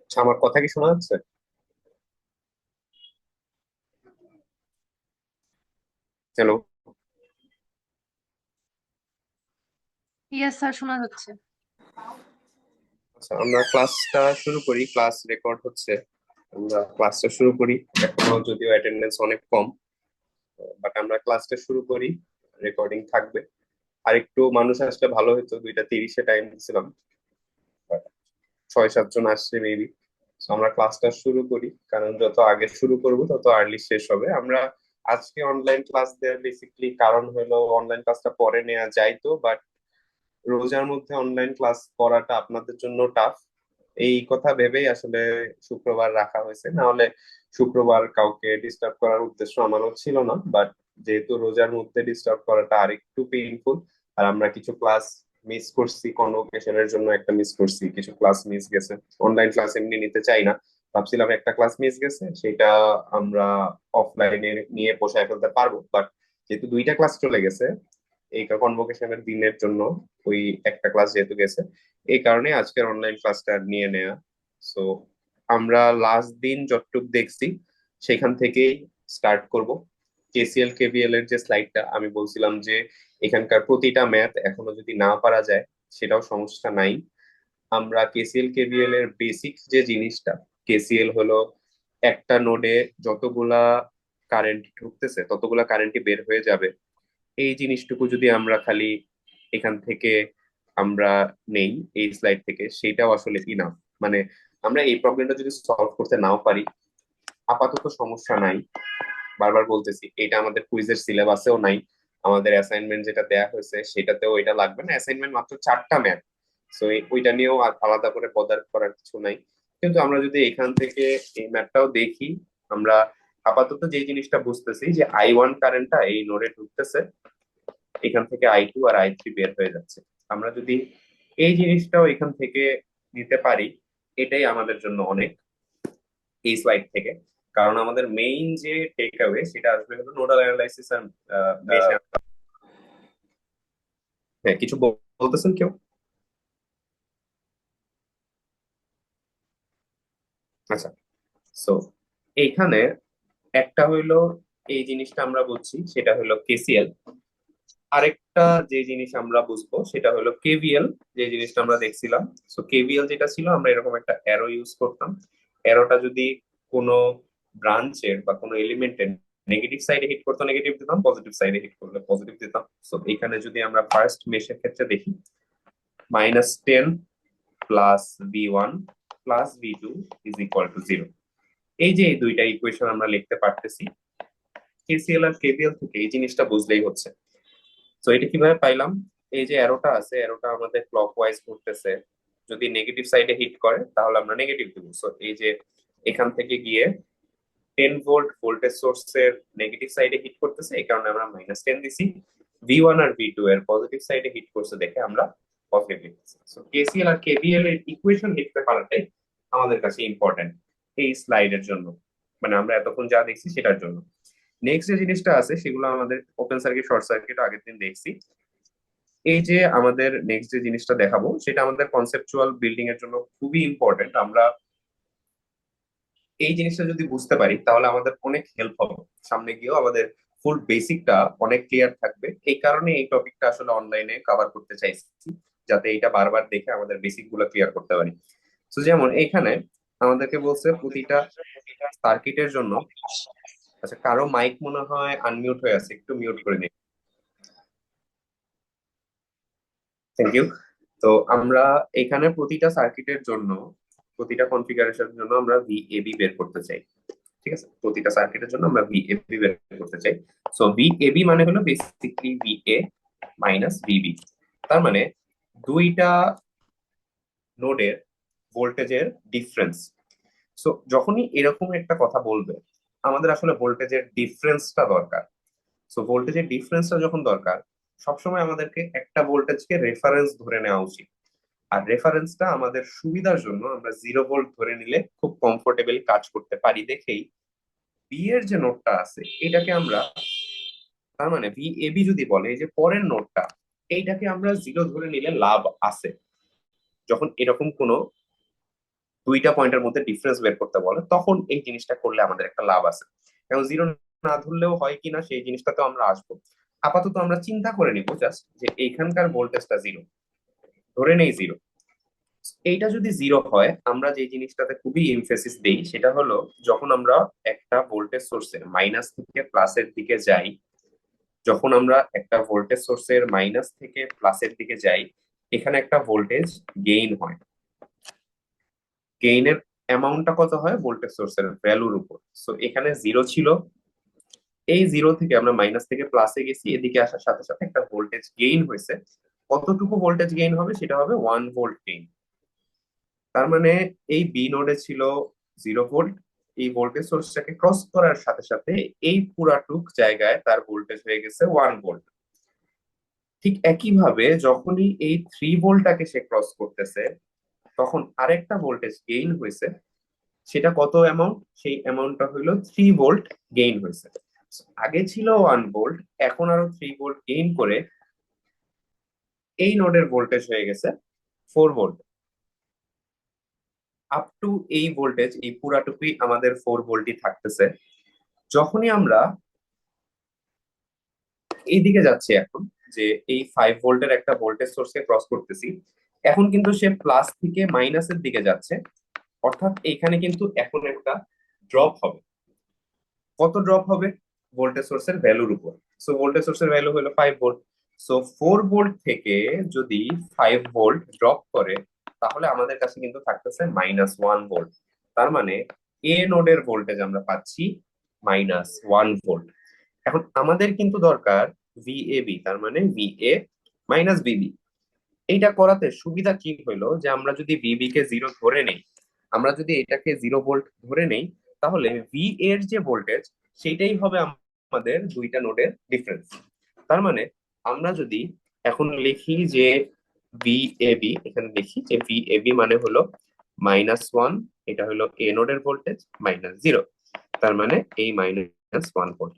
আচ্ছা, আমার কথা কি শোনা যাচ্ছে? হ্যালো। ইয়েস স্যার, শোনা যাচ্ছে। আচ্ছা, আমরা ক্লাসটা শুরু করি। ক্লাস রেকর্ড হচ্ছে। আমরা ক্লাসটা শুরু করি। এখনো যদিও অ্যাটেন্ডেন্স অনেক কম, বাট আমরা ক্লাসটা শুরু করি। রেকর্ডিং থাকবে। আর একটু মানুষ আসলে ভালো হতো, 2:30-এ টাইম দিছিলাম। 6-7 জন আসছে মেবি। আমরা ক্লাসটা শুরু করি, কারণ যত আগে শুরু করব তত আর্লি শেষ হবে। আমরা আজকে অনলাইন ক্লাস দেওয়ার বেসিকলি কারণ হলো অনলাইন ক্লাসটা পরে নেওয়া যায় তো, বাট রোজার মধ্যে অনলাইন ক্লাস করাটা আপনাদের জন্য টাফ। এই কথা ভেবেই আসলে শুক্রবার রাখা হয়েছে, না হলে শুক্রবার কাউকে ডিস্টার্ব করার উদ্দেশ্য আমারও ছিল না, বাট যেহেতু রোজার মধ্যে ডিস্টার্ব করাটা আরেকটু পেইনফুল। আর আমরা কিছু ক্লাস মিস করছি, কনভোকেশনের জন্য একটা মিস করছি, কিছু ক্লাস মিস গেছে। অনলাইন ক্লাস এমনি নিতে চাই না, ভাবছিলাম একটা ক্লাস মিস গেছে সেটা আমরা অফলাইনে নিয়ে পোষায় ফেলতে পারবো, বাট যেহেতু 2টা ক্লাস চলে গেছে এই কনভোকেশনের দিনের জন্য, ওই একটা ক্লাস যেহেতু গেছে, এই কারণে আজকের অনলাইন ক্লাসটা নিয়ে নেওয়া। সো আমরা লাস্ট দিন যতটুকু দেখছি সেখান থেকেই স্টার্ট করব। কেসিএল কেবিএল এর যে স্লাইডটা আমি বলছিলাম যে এখানকার প্রতিটা ম্যাথ এখনো যদি না পারা যায় সেটাও সমস্যা নাই। আমরা কেসিএল কেবিএল এর বেসিক যে জিনিসটা, কেসিএল হলো একটা নোডে যতগুলা কারেন্ট ঢুকতেছে ততগুলা কারেন্টই বের হয়ে যাবে, এই জিনিসটুকু যদি আমরা খালি এখান থেকে আমরা নেই, এই স্লাইড থেকে, সেটাও আসলে ইনাফ। মানে আমরা এই প্রবলেমটা যদি সলভ করতে নাও পারি আপাতত সমস্যা নাই। বারবার বলতেছি এটা আমাদের কুইজের সিলেবাসেও নাই, আমাদের অ্যাসাইনমেন্ট যেটা দেয়া হয়েছে সেটাতেও এটা লাগবে না। অ্যাসাইনমেন্ট মাত্র 4টা ম্যাথ, সো ওইটা নিয়েও আলাদা করে বদার করার কিছু নাই। কিন্তু আমরা যদি এখান থেকে এই ম্যাথটাও দেখি, আমরা আপাতত যে জিনিসটা বুঝতেছি যে I1 কারেন্টটা এই নোডে ঢুকতেছে, এখান থেকে I2 আর I3 বের হয়ে যাচ্ছে। আমরা যদি এই জিনিসটাও এখান থেকে নিতে পারি এটাই আমাদের জন্য অনেক, এই স্লাইড থেকে। কারণ আমাদের মেইন যে টেক অ্যাওয়ে সেটা আসবে হলো নোডাল অ্যানালাইসিস আর মেশ। হ্যাঁ, কিছু বলতেছেন কেউ? আচ্ছা। সো এইখানে একটা হইলো এই জিনিসটা আমরা বুঝছি সেটা হলো কেসিএল। আরেকটা যে জিনিস আমরা বুঝবো সেটা হলো কেভিএল, যে জিনিসটা আমরা দেখছিলাম। সো কেভিএল যেটা ছিল, আমরা এরকম একটা অ্যারো ইউজ করতাম। অ্যারোটা যদি কোনো ব্রাঞ্চের বা কোনো এলিমেন্টের নেগেটিভ সাইডে হিট করতো নেগেটিভ দিতাম, পজিটিভ সাইডে হিট করলে পজিটিভ দিতাম। সো এখানে যদি আমরা ফার্স্ট মেশের ক্ষেত্রে দেখি, -10 plus V1 plus V2 is equal two 0। এই যে এই দুইটা ইকুয়েশন আমরা লিখতে পারতেছি কেসিএল আর কেভিএল থেকে, এই জিনিসটা বুঝলেই হচ্ছে। তো এটা কিভাবে পাইলাম? এই যে অ্যারোটা আছে, অ্যারোটা আমাদের ক্লকওয়াইজ ঘুরতেছে। যদি নেগেটিভ সাইডে হিট করে তাহলে আমরা নেগেটিভ দিব। সো এই যে এখান থেকে গিয়ে 10 ভোল্ট ভোল্টেজ সোর্সের নেগেটিভ সাইডে হিট করতেছে, এই কারণে আমরা -10 দিছি। V1 আর V2 এর পজিটিভ সাইডে হিট করছে দেখে আমরা পজিটিভ লিখতেছি। সো কেসিএল আর কেভিএল এর ইকুয়েশন লিখতে পারাটাই আমাদের কাছে ইম্পর্টেন্ট এই স্লাইডের জন্য, মানে আমরা এতক্ষণ যা দেখছি সেটার জন্য। নেক্সট যে জিনিসটা আছে সেগুলো আমাদের ওপেন সার্কিট শর্ট সার্কিট আগের দিন দেখছি। এই যে আমাদের নেক্সট যে জিনিসটা দেখাবো সেটা আমাদের কনসেপচুয়াল বিল্ডিং এর জন্য খুবই ইম্পর্টেন্ট। আমরা এই জিনিসটা যদি বুঝতে পারি তাহলে আমাদের অনেক হেল্প হবে, সামনে গিয়েও আমাদের ফুল বেসিকটা অনেক ক্লিয়ার থাকবে। এই কারণে এই টপিকটা আসলে অনলাইনে কভার করতে চাইছি, যাতে এটা বারবার দেখে আমাদের বেসিক গুলো ক্লিয়ার করতে পারি। তো যেমন এইখানে আমাদেরকে বলছে প্রতিটা সার্কিটের জন্য। আচ্ছা, কারো মাইক মনে হয় আনমিউট হয়ে আছে, একটু মিউট করে নিই। Thank you. তো আমরা এখানে প্রতিটা সার্কিটের জন্য, প্রতিটা কনফিগারেশনের জন্য আমরা VAB বের করতে চাই। ঠিক আছে, প্রতিটা সার্কিটের জন্য আমরা VAB বের করতে চাই। সো VAB মানে হলো বেসিক্যালি VA মাইনাস VB। তার মানে দুইটা নোডের ভোল্টেজের ডিফারেন্স। সো যখনই এরকম একটা কথা বলবে আমাদের আসলে ভোল্টেজের ডিফারেন্সটা দরকার। সো ভোল্টেজের ডিফারেন্সটা যখন দরকার, সবসময় আমাদেরকে একটা ভোল্টেজকে রেফারেন্স ধরে নেওয়া উচিত। আর রেফারেন্সটা আমাদের সুবিধার জন্য আমরা 0 ভোল্ট ধরে নিলে খুব কমফোর্টেবল কাজ করতে পারি দেখেই বি এর যে নোটটা আছে এটাকে আমরা, তার মানে ভি এ বি যদি বলে এই যে পরের নোটটা, এইটাকে আমরা 0 ধরে নিলে লাভ আছে। যখন এরকম কোনো দুইটা পয়েন্টের মধ্যে ডিফারেন্স বের করতে বলে তখন এই জিনিসটা করলে আমাদের একটা লাভ আছে। এখন 0 না ধরলেও হয় কিনা সেই জিনিসটাতে আমরা আসবো। আপাতত আমরা চিন্তা করে নিব জাস্ট যে এইখানকার ভোল্টেজটা 0, ধরে নেই 0। এইটা যদি 0 হয় আমরা যে জিনিসটাতে খুবই এমফেসিস দেই সেটা হলো যখন আমরা একটা ভোল্টেজ সোর্সের মাইনাস থেকে প্লাসের দিকে যাই, যখন আমরা একটা ভোল্টেজ সোর্সের মাইনাস থেকে প্লাসের দিকে যাই এখানে একটা ভোল্টেজ গেইন হয়। গেইনের অ্যামাউন্টটা কত হয় ভোল্টেজ সোর্সের ভ্যালুর উপর। সো এখানে 0 ছিল, এই 0 থেকে আমরা মাইনাস থেকে প্লাসে গেছি, এদিকে আসার সাথে সাথে একটা ভোল্টেজ গেইন হয়েছে। কতটুকু ভোল্টেজ গেইন হবে সেটা হবে 1 ভোল্ট গেইন। তার মানে এই বি নোডে ছিল 0 ভোল্ট, এই ভোল্টেজ সোর্সটাকে ক্রস করার সাথে সাথে এই পুরাটুক জায়গায় তার ভোল্টেজ হয়ে গেছে 1 ভোল্ট। ঠিক একইভাবে যখনই এই 3 ভোল্টটাকে সে ক্রস করতেছে তখন আরেকটা ভোল্টেজ গেইন হয়েছে। সেটা কত অ্যামাউন্ট, সেই অ্যামাউন্টটা হলো 3 ভোল্ট গেইন হয়েছে। আগে ছিল 1 ভোল্ট, এখন আরো 3 ভোল্ট গেইন করে এই নোডের ভোল্টেজ হয়ে গেছে 4 ভোল্ট। আপ টু এই ভোল্টেজ এই পুরাটুকুই আমাদের 4 ভোল্টই থাকতেছে। যখনই আমরা এইদিকে যাচ্ছি এখন, যে এই 5 ভোল্টের একটা ভোল্টেজ সোর্সকে ক্রস করতেছি, এখন কিন্তু সে প্লাস থেকে মাইনাসের দিকে যাচ্ছে, অর্থাৎ এখানে কিন্তু এখন একটা ড্রপ হবে। কত ড্রপ হবে ভোল্টেজ সোর্সের ভ্যালুর উপর। সো ভোল্টেজ সোর্সের ভ্যালু হলো 5 ভোল্ট। সো 4 ভোল্ট থেকে যদি 5 ভোল্ট ড্রপ করে তাহলে আমাদের কাছে কিন্তু থাকতেছে -1 ভোল্ট। তার মানে এ নোডের ভোল্টেজ আমরা পাচ্ছি -1 ভোল্ট। এখন আমাদের কিন্তু দরকার ভিএবি, তার মানে ভিএ মাইনাস বিবি। এইটা করাতে সুবিধা কি হইলো যে আমরা যদি বিবি কে 0 ধরে নেই, আমরা যদি এটাকে 0 ভোল্ট ধরে নেই তাহলে ভি এর যে ভোল্টেজ সেটাই হবে আমাদের দুইটা নোডের ডিফারেন্স। তার মানে আমরা যদি এখন লিখি যে ভি এ বি, এখানে লিখি যে ভি এ বি মানে হলো -1, এটা হলো এ নোডের ভোল্টেজ -0, তার মানে এই -1 ভোল্ট।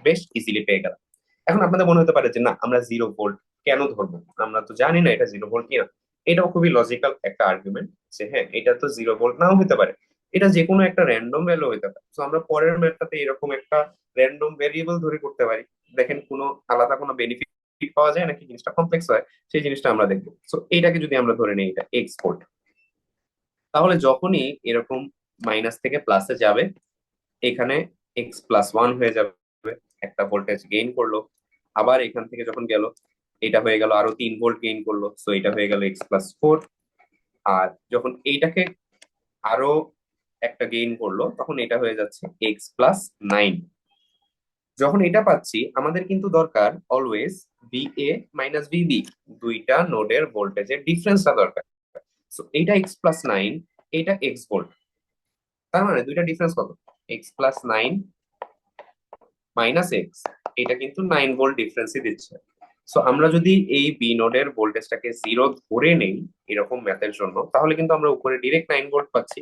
বেশ ইজিলি পেয়ে গেলাম। এখন আপনাদের মনে হতে পারে যে না আমরা 0 ভোল্ট কেন ধরবো, আমরা তো জানি না এটা 0 ভোল্ট কিনা। এটাও খুবই লজিক্যাল একটা আর্গুমেন্ট যে হ্যাঁ এটা তো 0 ভোল্ট নাও হতে পারে, এটা যে কোনো একটা র্যান্ডম ভ্যালু হতে পারে। তো আমরা পরের ম্যাথটাতে এরকম একটা র্যান্ডম ভেরিয়েবল ধরে করতে পারি, দেখেন কোনো আলাদা কোনো বেনিফিট পাওয়া যায় নাকি জিনিসটা কমপ্লেক্স হয় সেই জিনিসটা আমরা দেখবো। তো এইটাকে যদি আমরা ধরে নিই এটা এক্স ভোল্ট, তাহলে যখনই এরকম মাইনাস থেকে প্লাসে যাবে এখানে x+1 হয়ে যাবে, একটা ভোল্টেজ গেইন করলো। আবার এখান থেকে যখন গেল এটা হয়ে গেল আরো 3 ভোল্ট গেইন করলো, সো এটা হয়ে গেল x+4। আর যখন এইটাকে আরো একটা গেইন করলো তখন এটা হয়ে যাচ্ছে x+9। যখন এটা পাচ্ছি আমাদের কিন্তু দরকার অলওয়েজ ভিএ মাইনাস ভিবি, দুইটা নোডের ভোল্টেজের ডিফারেন্সটা দরকার। সো এইটা x+9, এইটা x ভোল্ট, তার মানে দুইটা ডিফারেন্স কত, x+9 -x, এটা কিন্তু 9 ভোল্ট ডিফারেন্সই দিচ্ছে। সো আমরা যদি এই বি নোডের ভোল্টেজটাকে 0 ধরে নেই এরকম ম্যাথের জন্য তাহলে কিন্তু আমরা উপরে ডিরেক্ট 9 ভোল্ট পাচ্ছি।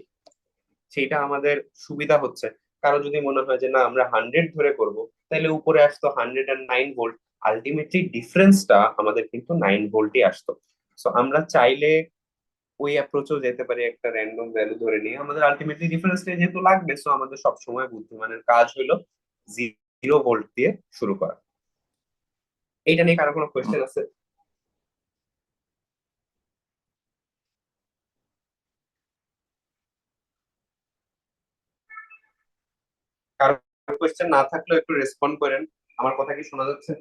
সেইটা আমাদের সুবিধা হচ্ছে। কারো যদি মনে হয় যে না আমরা 100 ধরে করব, তাহলে উপরে আসতো 109 ভোল্ট, আলটিমেটলি ডিফারেন্সটা আমাদের কিন্তু 9 ভোল্টই আসতো। সো আমরা চাইলে ওই অ্যাপ্রোচও যেতে পারি, একটা র্যান্ডম ভ্যালু ধরে নিয়ে আমাদের আলটিমেটলি ডিফারেন্সটা যেহেতু লাগবে, সো আমাদের সবসময় বুদ্ধিমানের কাজ হলো 0 ভোল্ট দিয়ে শুরু করা। এইটা নিয়ে কারো কোনো কোয়েশ্চেন আছে? কারো কোয়েশ্চেন না থাকলেও একটু রেসপন্ড করেন। আমার কথা কি শোনা যাচ্ছে?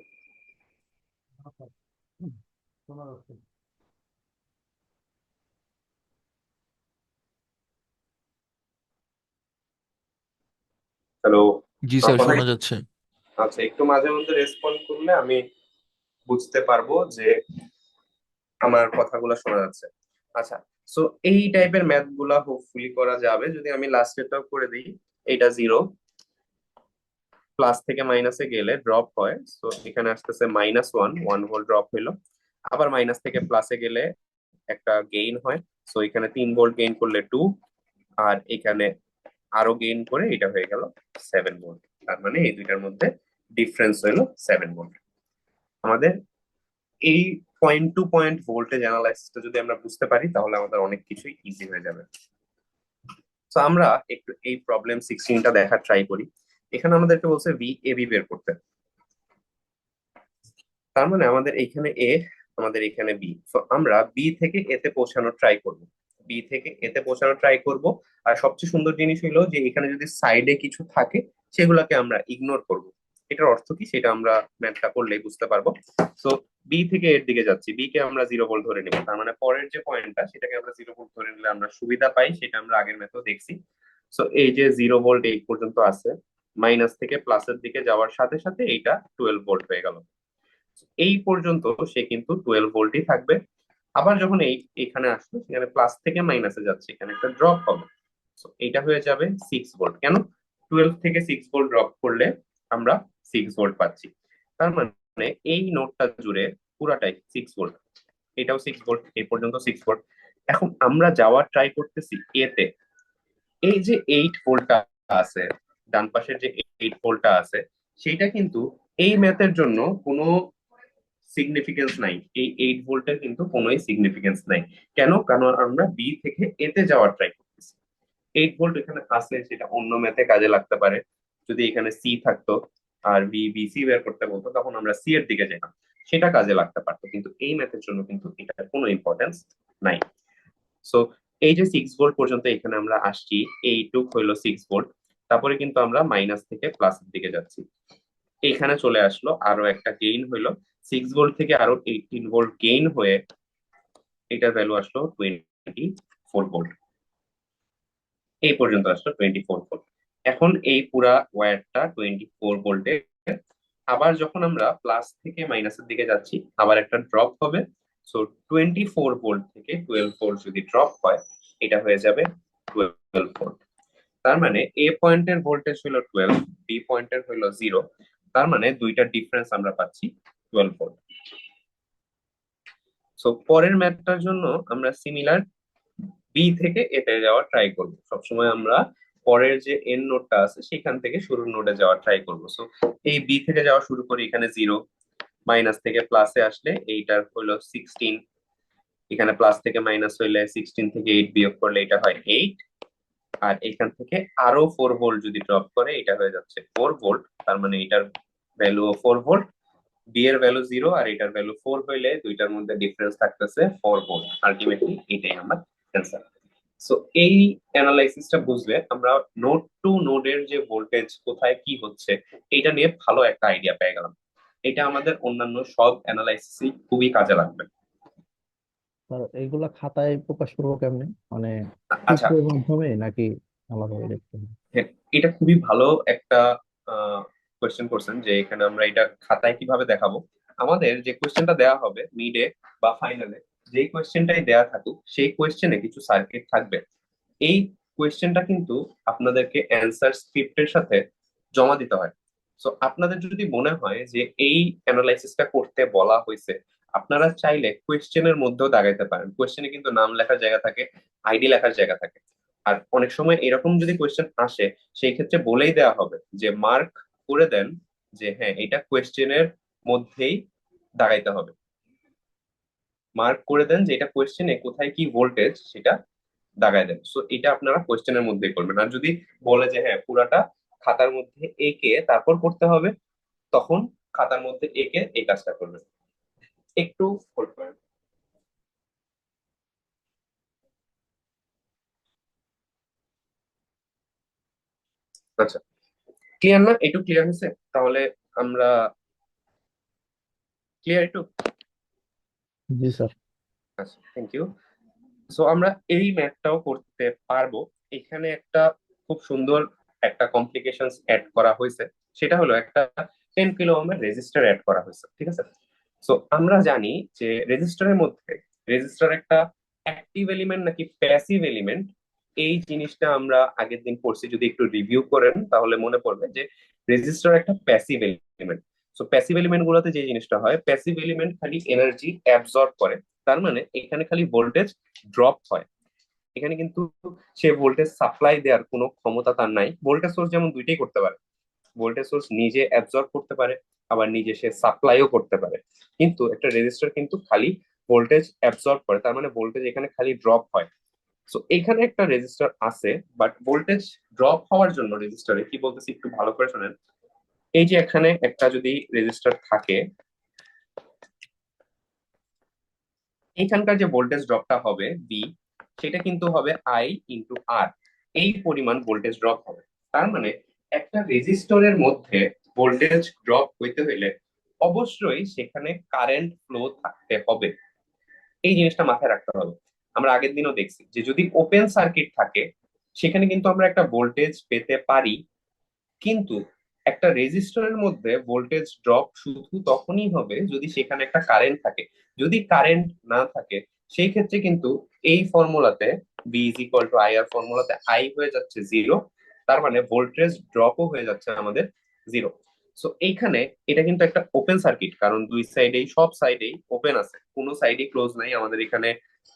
হ্যালো, জি আমার স্যার, কথা শোনা যাচ্ছে। আচ্ছা, একটু মাঝে মধ্যে রেসপন্ড করলে আমি বুঝতে পারবো যে আমার কথাগুলো শোনা যাচ্ছে। আচ্ছা, সো এই টাইপের ম্যাথ গুলা হোপফুলি করা যাবে যদি আমি লাস্টেরটাও করে দিই। এটা 0, প্লাস থেকে মাইনাসে গেলে ড্রপ হয়, তো এখানে আসতেছে -1, 1 ভোল্ট ড্রপ হইলো। আবার মাইনাস থেকে প্লাসে গেলে একটা গেইন হয়। সো এখানে 3 ভোল্ট গেইন করলে 2, আর এখানে আরো গেইন করে এটা হয়ে গেল 7 ভোল্ট। তার মানে এই দুইটার মধ্যে ডিফারেন্স হলো 7 ভোল্ট। আমাদের এই পয়েন্ট টু পয়েন্ট ভোল্টেজ অ্যানালাইসিসটা যদি আমরা বুঝতে পারি তাহলে আমাদের অনেক কিছুই ইজি হয়ে যাবে। তো আমরা একটু এই প্রবলেম 16টা দেখার ট্রাই করি। এখানে আমাদেরকে বলছে ভি এ বি বের করতে। তার মানে আমাদের এখানে এ, আমাদের এখানে বি। তো আমরা বি থেকে এতে পৌঁছানোর ট্রাই করব, বি থেকে এতে পৌঁছানোর ট্রাই করব। আর সবচেয়ে সুন্দর জিনিস হলো যে এখানে যদি সাইডে কিছু থাকে সেগুলোকে আমরা ইগনোর করব। এটার অর্থ কি সেটা আমরা ম্যাথটা করলেই বুঝতে পারবো। তো বি থেকে এর দিকে যাচ্ছি, বি কে আমরা 0 ভোল্ট ধরে নিব। তার মানে পরের যে পয়েন্টটা সেটাকে আমরা 0 ভোল্ট ধরে নিলে আমরা সুবিধা পাই, সেটা আমরা আগের ম্যাথেও দেখছি। সো এই যে 0 ভোল্ট এই পর্যন্ত আছে, মাইনাস থেকে প্লাসের দিকে যাওয়ার সাথে সাথে এইটা 12 ভোল্ট হয়ে গেল। এই পর্যন্ত সে কিন্তু 12 ভোল্টই থাকবে। আবার যখন এখানে আসবে সেখানে প্লাস থেকে মাইনাসে যাচ্ছে, এখানে একটা ড্রপ হবে। So এইটা হয়ে যাবে 6 ভোল্ট। কেন? 12 থেকে 6 ভোল্ট ড্রপ করলে আমরা 6 ভোল্ট পাচ্ছি। তার মানে এই নোডটা জুড়ে পুরাটাই 6 ভোল্ট, এটাও 6 ভোল্ট, এই পর্যন্ত 6 ভোল্ট। এখন আমরা যাওয়ার ট্রাই করতেছি এতে। এই যে 8 ভোল্টটা আছে, ডান পাশের যে 8 ভোল্টটা আছে, সেইটা কিন্তু এই ম্যাথের জন্য কোনো সিগনিফিকেন্স নাই। এই 8 ভোল্টের কিন্তু কোনো সিগনিফিকেন্স নাই। কেন? কারণ আমরা বি থেকে এতে যাওয়ার ট্রাই করতেছি। 8 ভোল্ট এখানে আসলে সেটা অন্য ম্যাথে কাজে লাগতে পারে। যদি এখানে সি থাকতো আর বি সি বের করতে বলতো তখন আমরা সি এর দিকে যেতাম, সেটা কাজে লাগতে পারতো। কিন্তু এই ম্যাথের জন্য কিন্তু এটার কোনো ইম্পর্টেন্স নাই। সো এই যে 6 ভোল্ট পর্যন্ত এখানে আমরা আসছি, এইটুক হইলো 6 ভোল্ট। তারপরে কিন্তু আমরা মাইনাস থেকে প্লাসের দিকে যাচ্ছি, এখানে চলে আসলো আরো একটা গেইন হইলো। 6 ভোল্ট থেকে আরো 18 ভোল্ট গেইন হয়ে এটার ভ্যালু আসলো 24 ভোল্ট। এই পর্যন্ত আসলো 24 ভোল্ট। এখন এই পুরা ওয়্যারটা 24 ভোল্টে। আবার যখন আমরা প্লাস থেকে মাইনাসের দিকে যাচ্ছি আবার একটা ড্রপ হবে। সো 24 ভোল্ট থেকে 12 ভোল্ট যদি ড্রপ হয় এটা হয়ে যাবে 12 ভোল্ট। তার মানে এ পয়েন্টের ভোল্টেজ হলো 12, বি পয়েন্টের হলো 0। তার মানে দুইটা ডিফারেন্স আমরা পাচ্ছি 12 ভোল্ট। সো পরের ম্যাথটার জন্য আমরা সিমিলার বি থেকে এতে যাওয়ার ট্রাই করব। সবসময় আমরা পরের যে এন নোডটা আছে সেখান থেকে শুরুর নোডে যাওয়ার ট্রাই করব। সো এই বি থেকে যাওয়া শুরু করি, এখানে 0, মাইনাস থেকে প্লাসে আসলে এইটার হলো 16, এখানে প্লাস থেকে মাইনাস হইলে 16 থেকে 8 বিয়োগ করলে এটা হয় 8, আর এখান থেকে আরো 4 ভোল্ট যদি ড্রপ করে এটা হয়ে যাচ্ছে 4 ভোল্ট। তার মানে এটার ভ্যালু 4 ভোল্ট, বি এর ভ্যালু 0 আর এটার ভ্যালু 4 হইলে দুইটার মধ্যে ডিফারেন্স থাকতেছে 4 ভোল্ট। আলটিমেটলি এটাই আমার অ্যান্সার। সো এই অ্যানালাইসিসটা বুঝলে আমরা নোড টু নোডের যে ভোল্টেজ কোথায় কি হচ্ছে এটা নিয়ে ভালো একটা আইডিয়া পেয়ে গেলাম। এটা আমাদের অন্যান্য সব অ্যানালাইসিসই খুবই কাজে লাগবে। আর এইগুলা খাতায় প্রকাশ করবো কেমনে, মানে আচ্ছা, চিত্রের মাধ্যমে নাকি আলাদাভাবে দেখতে হবে? হ্যাঁ, এটা খুবই ভালো একটা কোয়েশ্চেন করছেন যে এখানে আমরা এটা খাতায় কিভাবে দেখাবো। আমাদের যে কোয়েশ্চেনটা দেওয়া হবে মিডে বা ফাইনালে, যেই কোয়েশ্চেনটাই দেওয়া থাকুক সেই কোয়েশ্চেনে কিছু সার্কিট থাকবে। এই কোয়েশ্চেনটা কিন্তু আপনাদেরকে অ্যান্সার স্ক্রিপ্টের সাথে জমা দিতে হয়। সো আপনাদের যদি মনে হয় যে এই অ্যানালাইসিসটা করতে বলা হয়েছে, আপনারা চাইলে কোয়েশ্চেনের মধ্যেও দাগাইতে পারেন। কোয়েশ্চেনে কিন্তু নাম লেখার জায়গা থাকে, আইডি লেখার জায়গা থাকে। আর অনেক সময় এরকম যদি কোয়েশ্চেন আসে সেই ক্ষেত্রে বলেই দেওয়া হবে যে মার্ক করে দেন যে হ্যাঁ এটা কোয়েশ্চেনের মধ্যেই দাগাইতে হবে। মার্ক করে দেন যে এটা কোয়েশ্চেনে কোথায় কি ভোল্টেজ সেটা দাগায় দেন। সো এটা আপনারা কোয়েশ্চেনের মধ্যেই করবেন। আর যদি বলে যে হ্যাঁ পুরাটা খাতার মধ্যে এঁকে তারপর করতে হবে, তখন খাতার মধ্যে এঁকে এই কাজটা করবেন। একটু hold করেন। আচ্ছা, ক্লিয়ার না? একটু ক্লিয়ার হয়েছে তাহলে? আমরা ক্লিয়ার একটু? জি স্যার। আচ্ছা, থ্যাংক ইউ। সো আমরা এই ম্যাথটাও করতে পারবো। এখানে একটা খুব সুন্দর একটা কমপ্লিকেশনস অ্যাড করা হয়েছে, সেটা হলো একটা 10 কিলো ওহমের রেজিস্টার অ্যাড করা হয়েছে, ঠিক আছে? সো আমরা জানি যে রেজিস্টারের মধ্যে রেজিস্টার একটা অ্যাক্টিভ এলিমেন্ট নাকি প্যাসিভ এলিমেন্ট, এই জিনিসটা আমরা আগের দিন পড়ছি। যদি একটু রিভিউ করেন তাহলে মনে পড়বে যে রেজিস্টার একটা passive element. So passive element গুলোতে যে জিনিসটা হয়, প্যাসিভ এলিমেন্ট খালি এনার্জি অ্যাবজর্ব করে, তার মানে এখানে খালি ভোল্টেজ ড্রপ হয়, এখানে কিন্তু সে ভোল্টেজ সাপ্লাই দেওয়ার কোনো ক্ষমতা তার নাই। ভোল্টেজ সোর্স যেমন দুইটাই করতে পারে, ভোল্টেজ সোর্স নিজে অ্যাবজর্ব করতে পারে, আবার নিজে সে সাপ্লাইও করতে পারে, কিন্তু একটা রেজিস্টার কিন্তু খালি ভোল্টেজ অ্যাবজর্ব করে, তার মানে ভোল্টেজ এখানে খালি ড্রপ হয়। সো এখানে একটা রেজিস্টার আছে, বাট ভোল্টেজ ড্রপ হওয়ার জন্য রেজিস্টারে কি বলতেছি একটু ভালো করে শোনেন। এই যে এখানে একটা যদি রেজিস্টার থাকে, এখানকার যে ভোল্টেজ ড্রপটা হবে বি, সেটা কিন্তু হবে আই ইন্টু আর, এই পরিমাণ ভোল্টেজ ড্রপ হবে। তার মানে একটা রেজিস্টরের মধ্যে ভোল্টেজ ড্রপ হইতে হইলে অবশ্যই সেখানে কারেন্ট ফ্লো থাকতে হবে, এই জিনিসটা মাথায় রাখতে হবে। আমরা আগের দিনও দেখছি যে যদি ওপেন সার্কিট থাকে সেখানে কিন্তু আমরা একটা ভোল্টেজ পেতে পারি, কিন্তু একটা রেজিস্টরের মধ্যে ভোল্টেজ ড্রপ শুধু তখনই হবে যদি সেখানে একটা কারেন্ট থাকে। যদি কারেন্ট না থাকে সেই ক্ষেত্রে কিন্তু এই ফর্মুলাতে V is equal to I R ফর্মুলাতে আই হয়ে যাচ্ছে জিরো, তার মানে ভোল্টেজ ড্রপও হয়ে যাচ্ছে আমাদের জিরো। সো এইখানে এটা কিন্তু একটা ওপেন সার্কিট, কারণ দুই সাইডেই সব সাইডেই ওপেন আছে, কোনো সাইডে ক্লোজ নাই, আমাদের এখানে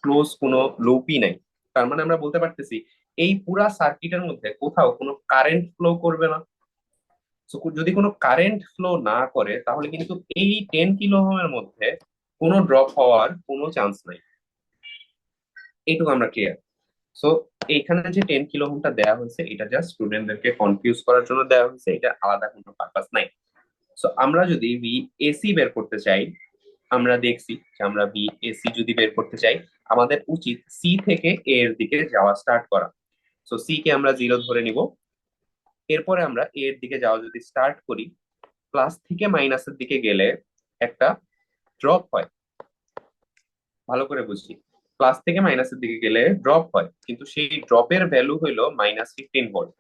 ক্লোজ কোনো লুপই নাই। তার মানে আমরা বলতে পারতেছি এই পুরা সার্কিটের মধ্যে কোথাও কোনো কারেন্ট ফ্লো করবে না। So, যদি কোনো কারেন্ট ফ্লো না করে তাহলে কিন্তু এই 10 কিলো ওহমের মধ্যে কোনো ড্রপ হওয়ার কোনো চান্স নাই, এইটুকু আমরা ক্লিয়ার। সো এইখানে যে 10 কিলো ওহমটা দেওয়া হয়েছে এটা জাস্ট স্টুডেন্টদেরকে কনফিউজ করার জন্য দেওয়া হয়েছে, এটা আলাদা কোনো পারপাস নাই। সো আমরা যদি ভি এসি বের করতে চাই, আমরা দেখছি যে আমরা ভি এসি যদি বের করতে চাই আমাদের উচিত সি থেকে এ এর দিকে যাওয়া স্টার্ট করা। সো সি কে আমরা জিরো ধরে নিব, এরপরে আমরা এ এর দিকে যাওয়া যদি স্টার্ট করি, প্লাস থেকে মাইনাসের দিকে গেলে একটা ড্রপ হয়, ভালো করে বুঝি, প্লাস থেকে মাইনাসের দিকে গেলে ড্রপ হয়, কিন্তু সেই ড্রপের ভ্যালু হইলো -15 ভোল্ট।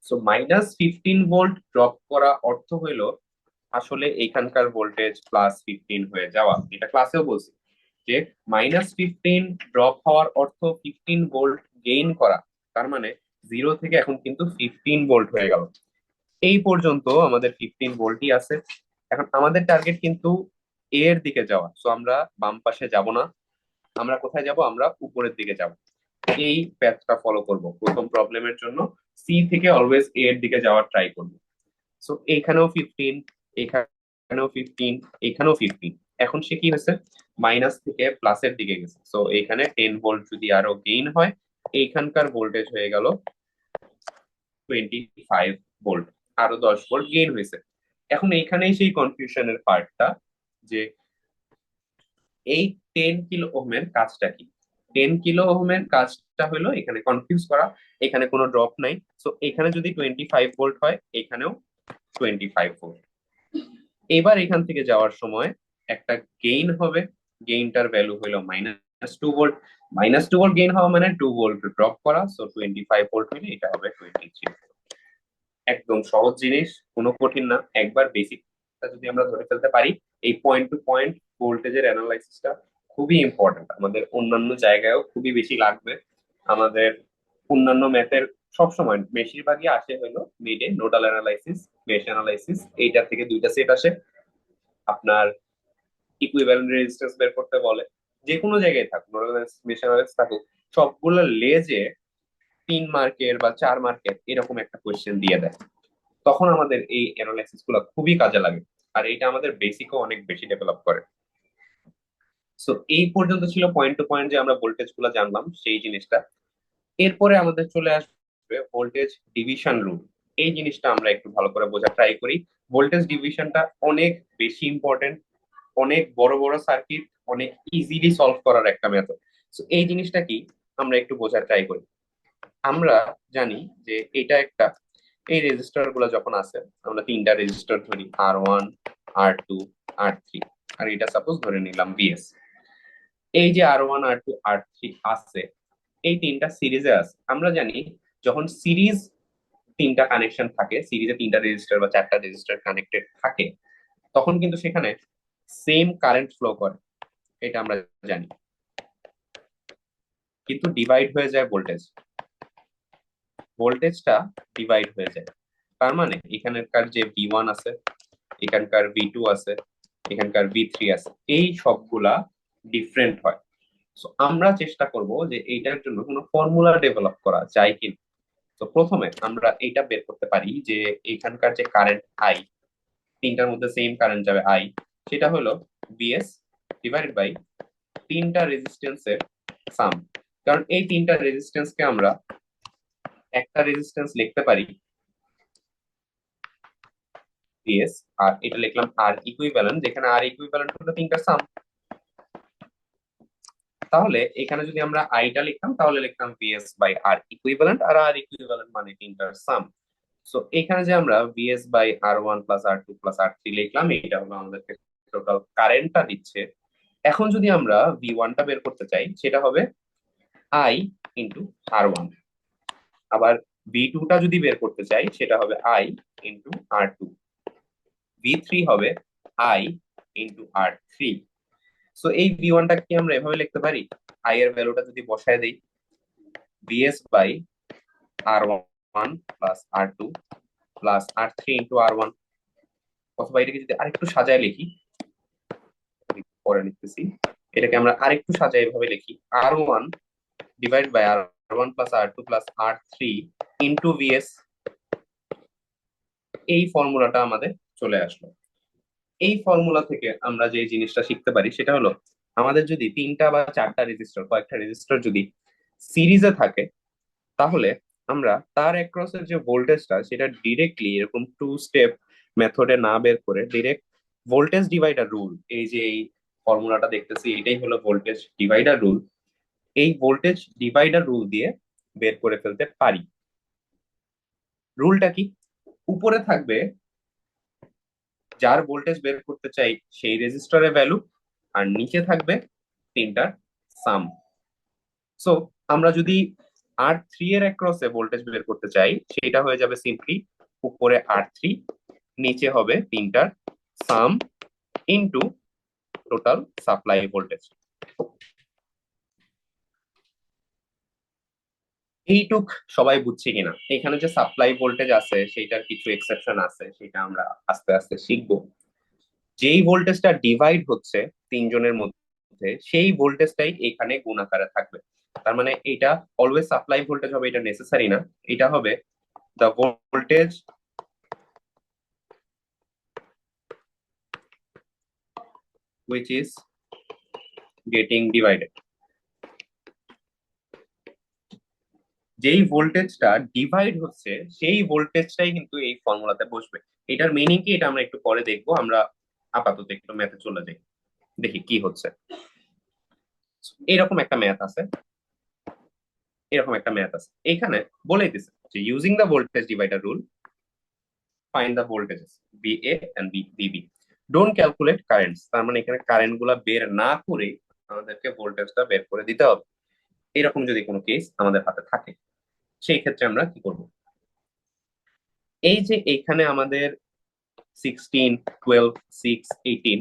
সো -15 ভোল্ট ড্রপ করা অর্থ হইলো আসলে এখানকার ভোল্টেজ +15 হয়ে যাওয়া। এটা ক্লাসেও বলছি যে -15 ড্রপ হওয়ার অর্থ 15 ভোল্ট গেইন করা, তার মানে জিরো থেকে এখন কিন্তু 15 ভোল্ট হয়ে গেল। এই পর্যন্ত আমাদের 15 ভোল্টই আছে। এখন আমাদের টার্গেট কিন্তু এ এর দিকে যাওয়া, সো আমরা বাম পাশে যাব না, আমরা কোথায় যাব, আমরা উপরের দিকে যাব। এই প্যাথটা ফলো করব প্রথম প্রবলেমের জন্য, সি থেকে অলওয়েজ এ এর দিকে যাওয়ার ট্রাই করব। সো এইখানেও 15, এখানেও 15, এখানেও 15। এখন সে কি হয়েছে, মাইনাস থেকে প্লাসের দিকে গেছে, সো এখানে 10 ভোল্ট যদি আরো গেইন হয় এইখানকার ভোল্টেজ হয়ে গেল 25 ভোল্ট, আরো 10 ভোল্ট গেইন হয়েছে। এখন এইখানেই সেই কনফিউশনের পার্টটা যে এই 10 কিলো ওহমের কাজটা কি। 10 কিলো ওহমের কাজটা হলো এখানে কনফিউজ করা, এখানে কোনো ড্রপ নাই, সো এখানে যদি 25 ভোল্ট হয় এখানেও 25 ভোল্ট। এবার এখান থেকে যাওয়ার সময় একটা গেইন হবে, গেইনটার ভ্যালু হলো -2 ভোল্ট। -2 ভোল্ট গেইন হওয়া মানে 2 ভোল্ট ড্রপ করা, সো 25 ভোল্ট হলে এটা হবে 23। একদম সহজ জিনিস, কোনো কঠিন না, একবার বেসিকটা যদি আমরা ধরে ফেলতে পারি। এই পয়েন্ট টু পয়েন্ট ভোল্টেজের অ্যানালাইসিসটা খুবই ইম্পর্টেন্ট, আমাদের অন্যান্য জায়গায়ও খুবই বেশি লাগবে। আমাদের অন্যান্য ম্যাথের সবসময় বেশিরভাগই আসে হলো মিডে নোডাল অ্যানালাইসিস, মেশ অ্যানালাইসিস, এইটার থেকে দুইটা সেট আসে। আপনার ইকুইভ্যালেন্ট রেজিস্ট্যান্স বের করতে বলে, যে কোনো জায়গায় থাকুক, নোডাল অ্যানালাইসিস মেশ অ্যানালাইসিস থাকুক, সবগুলো লেজে 3 মার্কের বা 4 মার্কের এরকম একটা কোয়েশ্চেন দিয়ে দেয়, তখন আমাদের এই অ্যানালাইসিস গুলো খুবই কাজে লাগে, আর এটা আমাদের বেসিকও অনেক বেশি ডেভেলপ করে। সো এই পর্যন্ত ছিল পয়েন্ট টু পয়েন্ট যে আমরা ভোল্টেজ গুলো জানলাম সেই জিনিসটা। এরপরে আমাদের চলে আসবে ভোল্টেজ ডিভিশন রুল, এই জিনিসটা আমরা একটু ভালো করে বোঝা ট্রাই করি। ভোল্টেজ ডিভিশনটা অনেক বেশি ইম্পর্টেন্ট, অনেক বড় বড় সার্কিট অনেক ইজিলি সলভ করার একটা মেথড। সো এই জিনিসটা কি আমরা একটু বোঝার ট্রাই করি। আমরা জানি যে এটা একটা, এই রেজিস্টার গুলো যখন আছে আমরা তিনটা রেজিস্টার ধরি, R1, R2, R3, আর এটা সাপোজ ধরে নিলাম বিএস। এই যে R1, R2, R3 আছে, এই তিনটা সিরিজে আছে। আমরা জানি যখন সিরিজ তিনটা কানেকশন থাকে, সিরিজে তিনটা রেজিস্টার বা চারটা রেজিস্টার কানেক্টেড থাকে, তখন কিন্তু সেখানে সেম কারেন্ট ফ্লো করে, এটা আমরা জানি, কিন্তু ডিভাইড হয়ে যায় ভোল্টেজ, ভোল্টেজটা ডিভাইড হয়ে যায়। তার মানে এখানকার যে V1 আছে, এখানকার V2 আছে, এখানকার V3 আছে, এই সবগুলা ডিফারেন্ট হয়। সো আমরা চেষ্টা করব যে এইটার জন্য কোনো ফর্মুলা ডেভেলপ করা যায় কিনা। তো প্রথমে আমরা এইটা বের করতে পারি যে এখানকার যে কারেন্ট আই, তিনটার মধ্যে সেম কারেন্ট যাবে আই, সেটা হলো বিএস ডিভাইডেড বাই তিনটা রেজিস্ট্যান্সের সাম। কারণ এই তিনটা রেজিস্ট্যান্সকে আমরা একটা রেজিস্ট্যান্স লিখতে পারি বিএস, আর এটা লিখলাম আর ইকুইভ্যালেন্ট, যেখানে আর ইকুইভ্যালেন্ট হলো তিনটার সাম। তাহলে এখানে যদি আমরা আইটা লিখতাম তাহলে লিখতাম বিএস বাই আর ইকুইভ্যালেন্ট, আর আর ইকুইভ্যালেন্ট মানে তিনটার সাম। সো এখানে যে আমরা VS by R one plus R two plus R three লিখলাম, এটা হলো আমাদেরকে টোটাল কারেন্টটা দিচ্ছে। এখন যদি আমরা ভি ওয়ানটা বের করতে চাই, সেটা হবে আই ইন্টু আর ওয়ান। আবার ভি টুটা যদি বের করতে চাই, সেটা হবে I into R two. V three হবে I into R three. So এই ভি ওয়ানটা কি আমরা এভাবে লিখতে পারি, আই এর ভ্যালুটা যদি বসায় দিই VS by R one plus R two plus R three into R one. অথবা এটাকে যদি আরেকটু সাজায় লিখি, পরে লিখতেছি, এটাকে আমরা আরেকটু সাজায় এভাবে লিখি R one divide by R one plus R two plus R three into V S. এই ফর্মুলাটা আমাদের চলে আসলো। এই ফর্মুলা থেকে আমরা যে জিনিসটা শিখতে পারি সেটা হলো, আমাদের যদি তিনটা বা চারটা রেজিস্টার, কয়েকটা রেজিস্টার যদি সিরিজে থাকে, তাহলে আমরা তার অ্যাক্রসের যে ভোল্টেজটা সেটা ডিরেক্টলি এরকম টু স্টেপ মেথডে না বের করে ডিরেক্ট ভোল্টেজ ডিভাইডার রুল, এই যে এই ফর্মুলাটা দেখতেছি এটাই হলো ভোল্টেজ ডিভাইডার রুল, এই ভোল্টেজ ডিভাইডার রুল দিয়ে বের করে ফেলতে পারি। রুলটা কি, উপরে থাকবে যার ভোল্টেজ বের করতে চাই সেই রেজিস্টরের ভ্যালু, আর নিচে থাকবে তিনটার সাম। সো আমরা যদি আর থ্রি এর অ্যাক্রসে ভোল্টেজ বের করতে চাই, সেটা হয়ে যাবে সিম্পলি উপরে আর থ্রি, নিচে হবে তিনটার সাম ইনটু টোটাল সাপ্লাই ভোল্টেজ। এইটুক সবাই বুঝছি কিনা? এখানে যে সাপ্লাই ভোল্টেজ আছে সেটার কিছু এক্সেপশন আছে, সেটা আমরা আস্তে আস্তে শিখবো। যেই ভোল্টেজটা ডিভাইড হচ্ছে তিনজনের মধ্যে, সেই ভোল্টেজটাই এখানে গুণ আকারে থাকবে। তার মানে এটা অলওয়েজ সাপ্লাই ভোল্টেজ হবে এটা নেসেসারি না, এটা হবে the voltage which is getting divided। যেই ভোল্টেজটা ডিভাইড হচ্ছে সেই ভোল্টেজটাই কিন্তু এই ফর্মুলাতে বসবে। এটার মিনিং কি এটা আমরা একটু পরে দেখবো, আমরা আপাতত একটু ম্যাথে চলে যাই, দেখি কি হচ্ছে। এরকম একটা ম্যাথ আছে, এরকম একটা ম্যাথ আছে, এখানে বলে দিছে যে using the voltage divider rule find the voltages VA and VB, don't calculate currents. তার মানে এখানে কারেন্ট গুলা বের না করে আমাদেরকে ভোল্টেজটা বের করে দিতে হবে। এরকম যদি কোনো কেস আমাদের হাতে থাকে, সেই ক্ষেত্রে আমরা কি করব, এই যে এইখানে আমাদের 16, 12, 6, 18,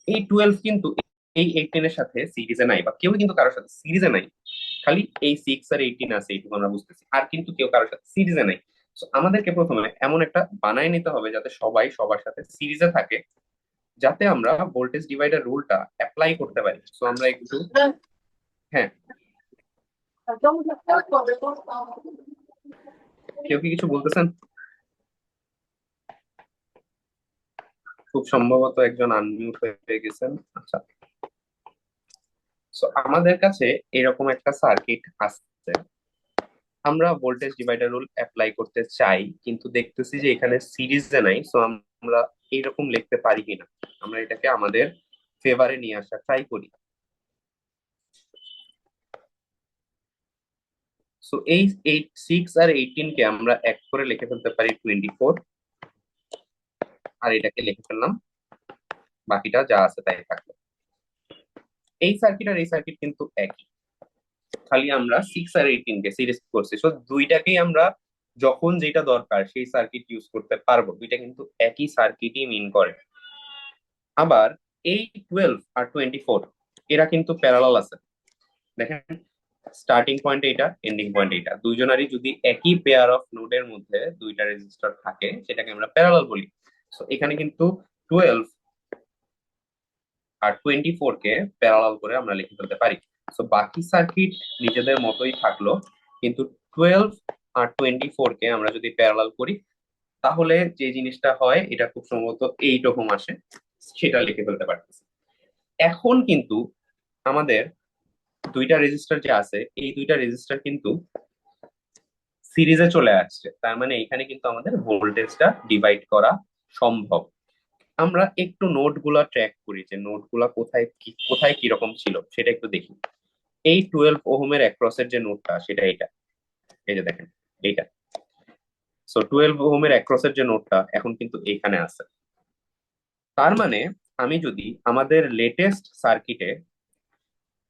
এই 12 কিন্তু এই 18 এর সাথে সিরিজে নাই, বা কেউ কিন্তু কারোর সাথে সিরিজে নাই, খালি এই 6 আর 18 আছে, এইটুকু আমরা বুঝতেছি, আর কিন্তু কেউ কারোর সাথে সিরিজে নাই। তো আমাদেরকে প্রথমে এমন একটা বানায় নিতে হবে যাতে সবাই সবার সাথে সিরিজে থাকে, যাতে আমরা ভোল্টেজ ডিভাইডার রুলটা অ্যাপ্লাই করতে পারি। তো আমরা একটু, হ্যাঁ, কেউ কি কিছু বলতেছেন? খুব সম্ভবত একজন আনমিউট হয়ে গেছেন। আচ্ছা, সো আমাদের কাছে এরকম একটা সার্কিট আছে, আমরা ভোল্টেজ ডিভাইডার রুল অ্যাপ্লাই করতে চাই, কিন্তু দেখতেছি যে এখানে সিরিজে নাই। সো আমরা এইরকম লিখতে পারি কিনা, আমরা এটাকে আমাদের ফেভারে নিয়ে আসা ট্রাই করি। সো এই 6 আর 18 কে আমরা এক করে লিখে ফেলতে পারি 24, আর এটাকে লিখে ফেললাম, বাকিটা যা আছে তাই থাকলো। এই সার্কিট আর এই সার্কিট কিন্তু একই, খালি আমরা 6 আর 18 কে সিরিজ করছি। সো দুইটাকেই আমরা যখন যেটা দরকার সেই সার্কিট ইউজ করতে পারবো, দুইটা কিন্তু একই সার্কিটই মিন করে। আবার এই 12 আর 24 এরা কিন্তু প্যারালাল আছে, দেখেন স্টার্টিং পয়েন্ট এইটা, এন্ডিং পয়েন্ট এইটা, দুইজনারই যদি একই পেয়ার অফ নোডের মধ্যে দুইটা রেজিস্টার থাকে সেটাকে আমরা প্যারালাল বলি। সো এখানে কিন্তু 12 আর 24 কে প্যারালাল করে আমরা লিখে ফেলতে পারি। তো বাকি সার্কিট নিজেদের মতোই থাকলো, কিন্তু 12 আর 24 কে আমরা যদি প্যারালাল করি তাহলে যে জিনিসটা হয় এটা খুব সম্ভবত 8 ওহম আসে, সেটা লিখে ফেলতে পারতেছি। এখন কিন্তু আমাদের দুইটা রেজিস্টার যে আছে, এই দুইটা রেজিস্টার কিন্তু সিরিজে চলে আসছে, তার মানে এখানে কিন্তু আমাদের ভোল্টেজটা ডিভাইড করা সম্ভব। আমরা একটু নোট গুলা ট্র্যাক করি যে নোট গুলা কোথায় কোথায় কিরকম ছিল সেটা একটু দেখি। এই 12 ওহমের অ্যাক্রসের যে নোটটা সেটা এটা, এই যে দেখেন এইটা। সো 12 ওহমের অ্যাক্রসের যে নোটটা এখন কিন্তু এইখানে আছে। তার মানে আমি যদি আমাদের লেটেস্ট সার্কিটে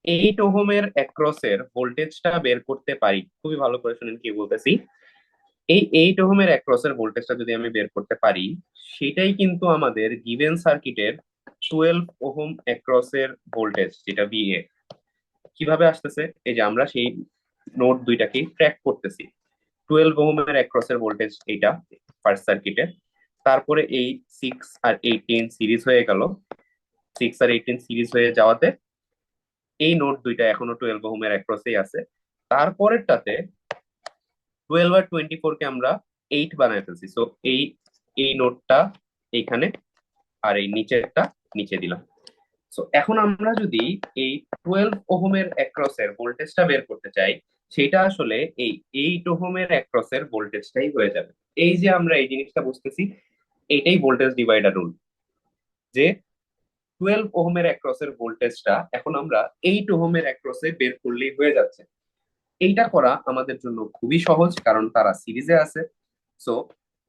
8 ওহমের অ্যাক্রসের ভোল্টেজটা বের করতে পারি, খুবই ভালো করে শুনেন কি বলতেছি, এই 8 ওহমের অ্যাক্রসের ভোল্টেজটা যদি আমি বের করতে পারি, সেটাই কিন্তু আমাদের গিভেন সার্কিটের 12 ওহম অ্যাক্রসের ভোল্টেজ, যেটা ভিএ। কিভাবে আসতেছে, এই যে আমরা সেই নোড দুইটাকে ট্র্যাক করতেছি। 12 ওহমের অ্যাক্রসের ভোল্টেজ এইটা ফার্স্ট সার্কিটে, তারপরে এই 6 আর 18 সিরিজ হয়ে গেল, 6 আর 18 সিরিজ হয়ে যাওয়াতে এই নোড দুইটা এখনো 12 ওহমের অ্যাক্রসেই আছে। তারপরেরটাতে 12 আর 24 কে আমরা 8 বানায় ফেলছি। সো এই এই নোডটা এইখানে, আর এই নিচেরটা নিচে দিলাম। সো এখন আমরা যদি এই 12 ওহমের অ্যাক্রসের ভোল্টেজটা বের করতে চাই, সেটা আসলে এই 8 ওহমের অ্যাক্রসের ভোল্টেজটাই হয়ে যাবে। এই যে আমরা এই জিনিসটা বুঝতেছি, এটাই ভোল্টেজ ডিভাইডার রুল, যে 12 ওহমের অ্যাক্রসের ভোল্টেজটা এখন আমরা 8 ওহমের অ্যাক্রসে বের করলেই হয়ে যাচ্ছে। এইটা করা আমাদের জন্য খুবই সহজ, কারণ তারা সিরিজে আছে। সো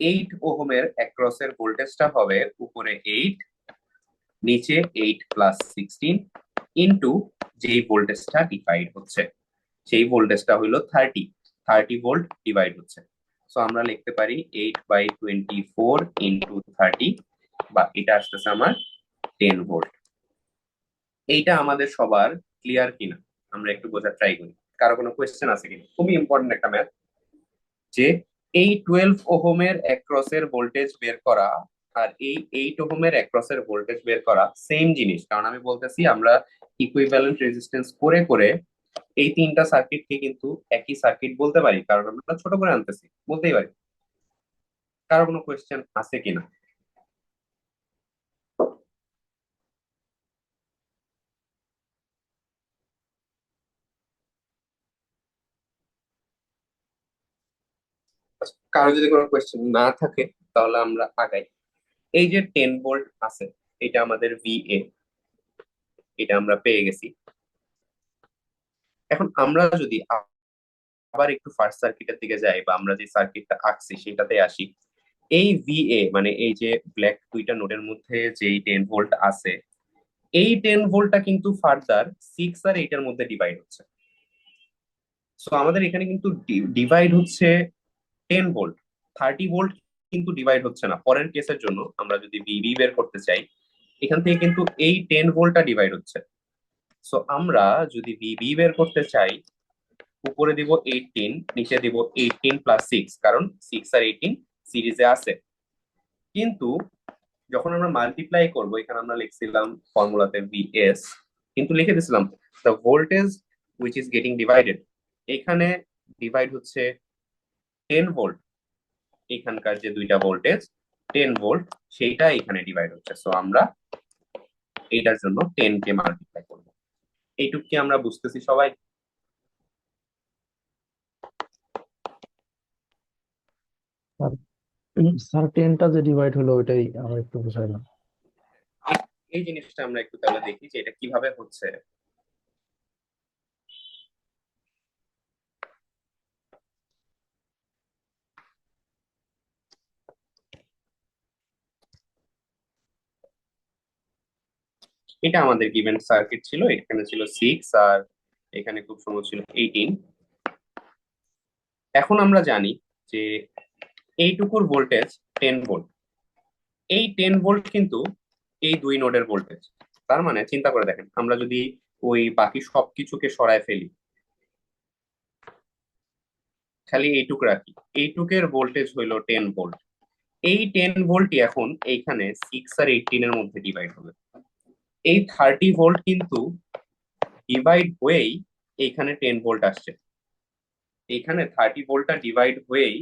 8 ওহমের অ্যাক্রসের ভোল্টেজটা হবে উপরে 8, নিচে 8 প্লাস 16 ইন্টু যেই ভোল্টেজটা ডিভাইড হচ্ছে, সেই ভোল্টেজটা হইলো 30 ভোল্ট ডিভাইড হচ্ছে। সো আমরা লিখতে পারি 8/24 ইন্টু 30, বা এটা আসতেছে আমার 10 ভোল্ট। এইটা আমাদের সবার ক্লিয়ার কিনা আমরা একটু বোঝার ট্রাই করি, কারো কোনো কোয়েশ্চেন আছে কিনা। খুবই ইম্পর্টেন্ট একটা ম্যাথ, যে এই 12 ওহমের অ্যাক্রসের ভোল্টেজ বের করা আর এই 8 ওহমের অ্যাক্রসের ভোল্টেজ বের করা সেম জিনিস। কারণ আমি বলতেছি আমরা ইকুইভ্যালেন্ট রেজিস্ট্যান্স করে করে এই তিনটা সার্কিটকে কিন্তু একই সার্কিট বলতে পারি, কারণ আমরা ছোট করে আনতেছি, বলতেই পারি। কারো কোনো কোয়েশ্চেন আছে কিনা? কারো যদি কোনো কোয়েশ্চেন না থাকে তাহলে আমরা আগাই। এই যে 10 ভোল্ট আছে, এটা আমাদের ভিএ, এটা আমরা পেয়ে গেছি। এখন আমরা যদি আবার একটু ফার্স্ট সার্কিটের দিকে যাই, বা আমরা যে সার্কিটটা আঁকছি সেটাতে আসি, এই ভিএ মানে এই যে ব্ল্যাক দুইটা নোডের মধ্যে যে 10 ভোল্ট আছে, এই 10 ভোল্টটা কিন্তু ফার্দার 6 আর 8 এর মধ্যে ডিভাইড হচ্ছে। সো আমাদের এখানে কিন্তু ডিভাইড হচ্ছে 10 ভোল্ট, 30 ভোল্ট কিন্তু ডিভাইড হচ্ছে না। পরের কেসের জন্য আমরা যদি ভিবি বের করতে চাই, এখান থেকে কিন্তু এই 10 ভোল্টটা ডিভাইড হচ্ছে। সো আমরা যদি ভিবি বের করতে চাই, উপরে দিব 18, নিচে দিব 18 প্লাস 6, কারণ 6 আর 18 সিরিজে আছে। কিন্তু যখন আমরা মাল্টিপ্লাই করব, এখানে আমরা লিখছিলাম ফর্মুলাতে ভিএস, কিন্তু লিখে দিছিলাম the voltage which is getting divided. এখানে ডিভাইড হচ্ছে 10 ভোল্ট, এখানকার যে দুইটা ভোল্টেজ 10 ভোল্ট, সেইটা এখানে ডিভাইড হচ্ছে। সো আমরা এইটার জন্য 10 কে মাল্টিপ্লাই করব। এইটুক কি আমরা বুঝতেছি সবাই? আর স্যার 10টা যে ডিভাইড হলো ওইটাই আমার একটু বুঝাই না। আর এই জিনিসটা আমরা একটু তাহলে দেখি যে এটা কিভাবে হচ্ছে। এটা আমাদের গিভেন সার্কিট ছিল, এখানে ছিল 6 আর এখানে খুব সম্ভব ছিল 18। এখন আমরা জানি যে এইটুকুর ভোল্টেজ 10 ভোল্ট, এই 10 ভোল্ট কিন্তু এই দুই নোডের ভোল্টেজ। তার মানে চিন্তা করে দেখেন, আমরা যদি ওই বাকি সবকিছুকে সরায় ফেলি, খালি এইটুক রাখি, এইটুকের ভোল্টেজ হইলো 10 ভোল্ট। এই 10 ভোল্টই এখন এইখানে 6 আর 18 এর মধ্যে ডিভাইড হবে। এই 30 ভোল্ট কিন্তু ডিভাইড হয়েই এইখানে 10 ভোল্ট আসছে। এইখানে 30 ভোল্টটা ডিভাইড হয়েই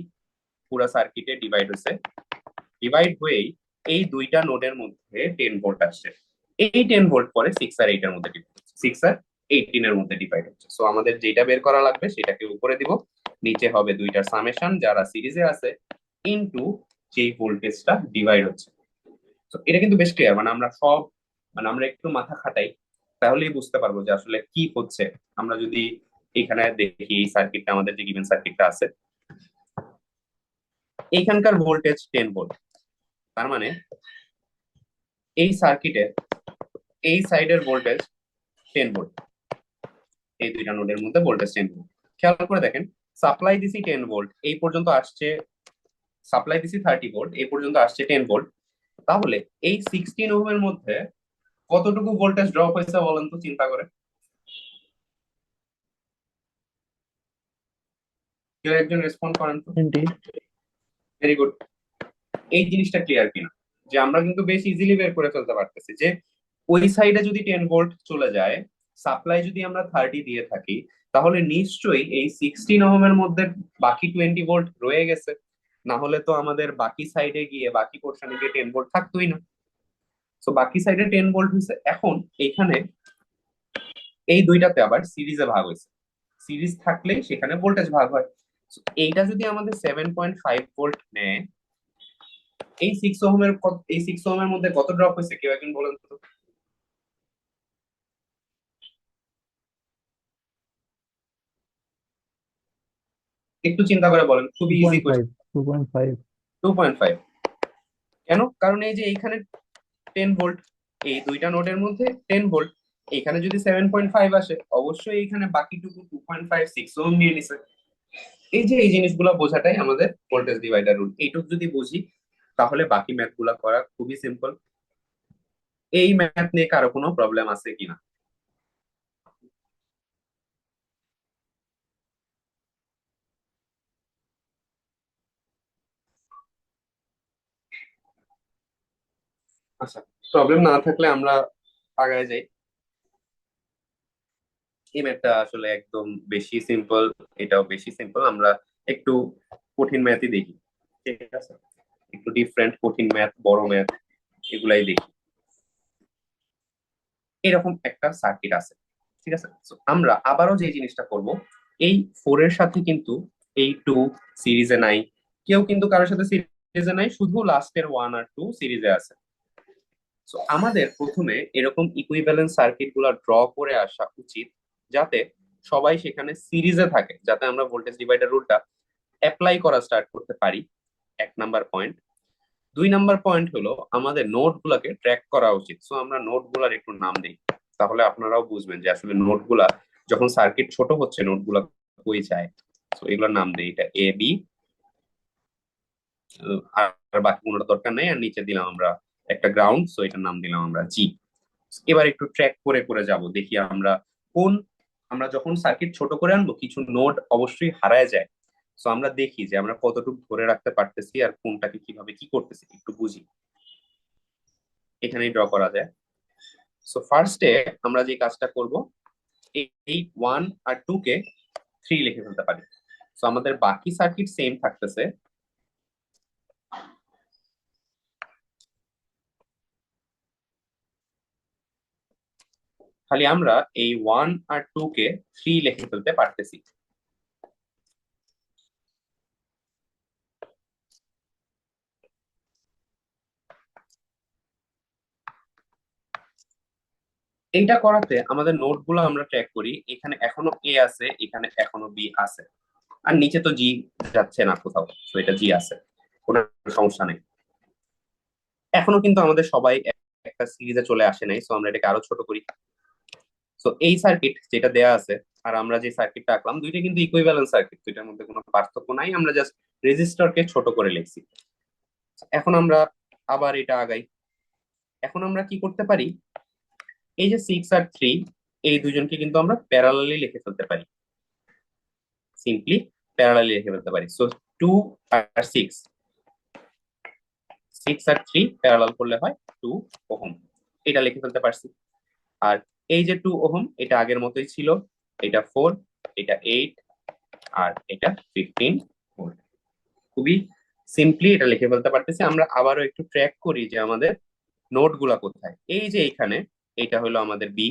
পুরো সার্কিটে ডিভাইড হয়েছে, ডিভাইড হয়েই এই দুইটা নোডের মধ্যে 10 ভোল্ট আসছে। এই 10 ভোল্ট পরে 6 আর 8 এর মধ্যে 6 আর 18 এর মধ্যে ডিভাইড হচ্ছে। সো আমাদের যেটা বের করা লাগবে সেটাকে উপরে দিব, নিচে হবে দুইটার সামেশন যারা সিরিজে আছে ইনটু যেই ভোল্টেজটা ডিভাইড হচ্ছে। তো এটা কিন্তু বেশ ক্লিয়ার, মানে আমরা সব, মানে আমরা একটু মাথা খাটাই তাহলেই বুঝতে পারবো যে আসলে কি হচ্ছে। আমরা যদি এখানে দেখি এই সার্কিটটা, আমাদের যে গিভেন সার্কিটটা আছে, এইখানকার ভোল্টেজ 10 ভোল্ট, তার মানে এই সার্কিটের এই সাইডের ভোল্টেজ 10 ভোল্ট, এই দুইটা নোডের মধ্যে ভোল্টেজ 10 ভোল্ট। খেয়াল করে দেখেন, সাপ্লাই দিছি 10 ভোল্ট, এই পর্যন্ত আসছে, সাপ্লাই দিছি 30 ভোল্ট, এই পর্যন্ত আসছে 10 ভোল্ট। তাহলে এই 16 ওহমের মধ্যে কতটুকু ভোল্টেজ ড্রপ হয়েছে বলেন তো, চিন্তা করে। কেউ একজন রেসপন্ড করেন তো। 20। Very good. এই জিনিসটা ক্লিয়ার কিনা, যে আমরা কিন্তু বেশ ইজিলি বের করে ফেলতে পারতেছি যে ওই সাইডে যদি 10 ভোল্ট চলে যায়, সাপ্লাই যদি আমরা 30 দিয়ে থাকি, তাহলে নিশ্চয়ই এই 16 ওহমের মধ্যে বাকি 20 ভোল্ট রয়ে গেছে, না হলে তো আমাদের বাকি সাইডে গিয়ে বাকি পোর্শনে গিয়ে 10 ভোল্ট থাকতোই না। তো বাকি সাইডে 10 ভোল্ট হয়েছে। এখন এইখানে এই দুইটাতে আবার সিরিজে ভাগ হয়েছে, সিরিজ থাকলে সেখানে ভোল্টেজ ভাগ হয়। So, এইটা যদি আমাদের 7.5 ভোল্ট নেয়, এই 6 ওহমের মধ্যে কত ড্রপ হয়েছে কেউ একজন বলেন তো। একটু চিন্তা করে বলেন, খুবই ইজি 2.5, কোয়েশ্চেন। 2.5। 2.5। কেন? কারণ এই যে এইখানে 10 ভোল্ট, এই দুইটা নোডের মধ্যে 10 ভোল্ট, এখানে যদি 7.5 আসে, অবশ্যই এখানে বাকিটুকু 2.5 6 ওহম নিয়ে নিছে। এই যে এই জিনিসগুলো বোঝাটাই আমাদের ভোল্টেজ ডিভাইডার রুল। এইটুকু যদি বুঝি তাহলে বাকি ম্যাথ গুলা করা খুবই সিম্পল। এই ম্যাথ নিয়ে কারো কোনো প্রবলেম আছে কিনা? আচ্ছা, প্রবলেম না থাকলে আমরা আগায় যাই। এই ম্যাথটা আসলে একদম বেশি সিম্পল, এটাও বেশি সিম্পল। আমরা একটু কঠিন ম্যাথই দেখি, ঠিক আছে? একটু ডিফারেন্ট কঠিন ম্যাথ, বড় ম্যাথ, এগুলাই দেখি। এরকম একটা সার্কিট আছে, ঠিক আছে? So, আমরা আবারও যে জিনিসটা করব, এই 4 এর সাথে কিন্তু এই 2 সিরিজে নাই, কেউ কিন্তু কারোর সাথে সিরিজে নাই, শুধু লাস্টের 1 আর 2 সিরিজে আছে। সো আমাদের প্রথমে এরকম ইকুইভ্যালেন্ট সার্কিট গুলা ড্র করে আসা উচিত, যাতে সবাই সেখানে সিরিজে থাকে, যাতে আমরা ভোল্টেজ ডিভাইডার রুলটা অ্যাপ্লাই করা স্টার্ট করতে পারি। 1 নাম্বার পয়েন্ট। 2 নাম্বার পয়েন্ট হলো আমাদের নোট গুলাকে ট্র্যাক করা উচিত। সো আমরা নোট গুলার একটু নাম দিই, তাহলে আপনারাও বুঝবেন যে আসলে নোট গুলা যখন সার্কিট ছোট হচ্ছে নোট গুলা কই যায়। তো এগুলোর নাম দিই, এটা এ বি, আর বাকি কোনোটা দরকার নেই। আর নিচে দিলাম আমরা একটা গ্রাউন্ড, সো এটার নাম দিলাম আমরা জি। এবার একটু ট্র্যাক করে করে যাব, দেখি আমরা কোন, আমরা যখন সার্কিট ছোট করে আনবো কিছু নোড অবশ্যই হারায় যায়। সো আমরা দেখি যে আমরা কতটুকু ধরে রাখতে পারতেছি আর কোনটাকে কিভাবে কি করতেছি একটু বুঝি। এখানেই ড্র করা যায়। সো ফার্স্টে আমরা যে কাজটা করব, এই 1 আর 2 কে 3 লিখে ফেলতে পারি। সো আমাদের বাকি সার্কিট সেম থাকতেছে, খালি আমরা এই 1 আর 2 কে 3 লিখে ফেলতে পারতেছি। এইটা করাতে আমাদের নোট গুলো আমরা ট্র্যাক করি, এখানে এখনো এ আছে, এখানে এখনো বি আছে, আর নিচে তো জি যাচ্ছে না কোথাও, তো এটা জি আছে, কোনো সমস্যা নেই। এখনো কিন্তু আমাদের সবাই একটা সিরিজে চলে আসে নাই, সো আমরা এটাকে আরো ছোট করি। সো এই সার্কিট যেটা দেয়া আছে আর আমরা যে সার্কিটটা আঁকলাম, দুইটা কিন্তু ইকুইভ্যালেন্ট সার্কিট, দুইটার মধ্যে কোনো পার্থক্য নাই, আমরা জাস্ট রেজিস্টরকে ছোট করে লিখছি। এখন আমরা আবার এটা আগাই। এখন আমরা কি করতে পারি, এই যে 6 আর 3, এই দুজনকে কিন্তু আমরা প্যারালালি লিখে ফেলতে পারি, সিম্পলি প্যারালালি লিখে ফেলতে পারি। সো 2 আর 6, 6 আর 3 প্যারালাল করলে হয় 2 ওহম, এটা লিখে ফেলতে পারছি। আর এই যে 2 ওহম এটা আগের মতোই ছিল, এটা 4, এটা 8, আর এটা 15 ভোল্ট। খুবই সিম্পলি এটা লিখে ফেলতে পারতেছি। আমরা আবারও একটু ট্র্যাক করি যে আমাদের নোট গুলা কোথায়। এই যে এখানে এটা হলো আমাদের বি,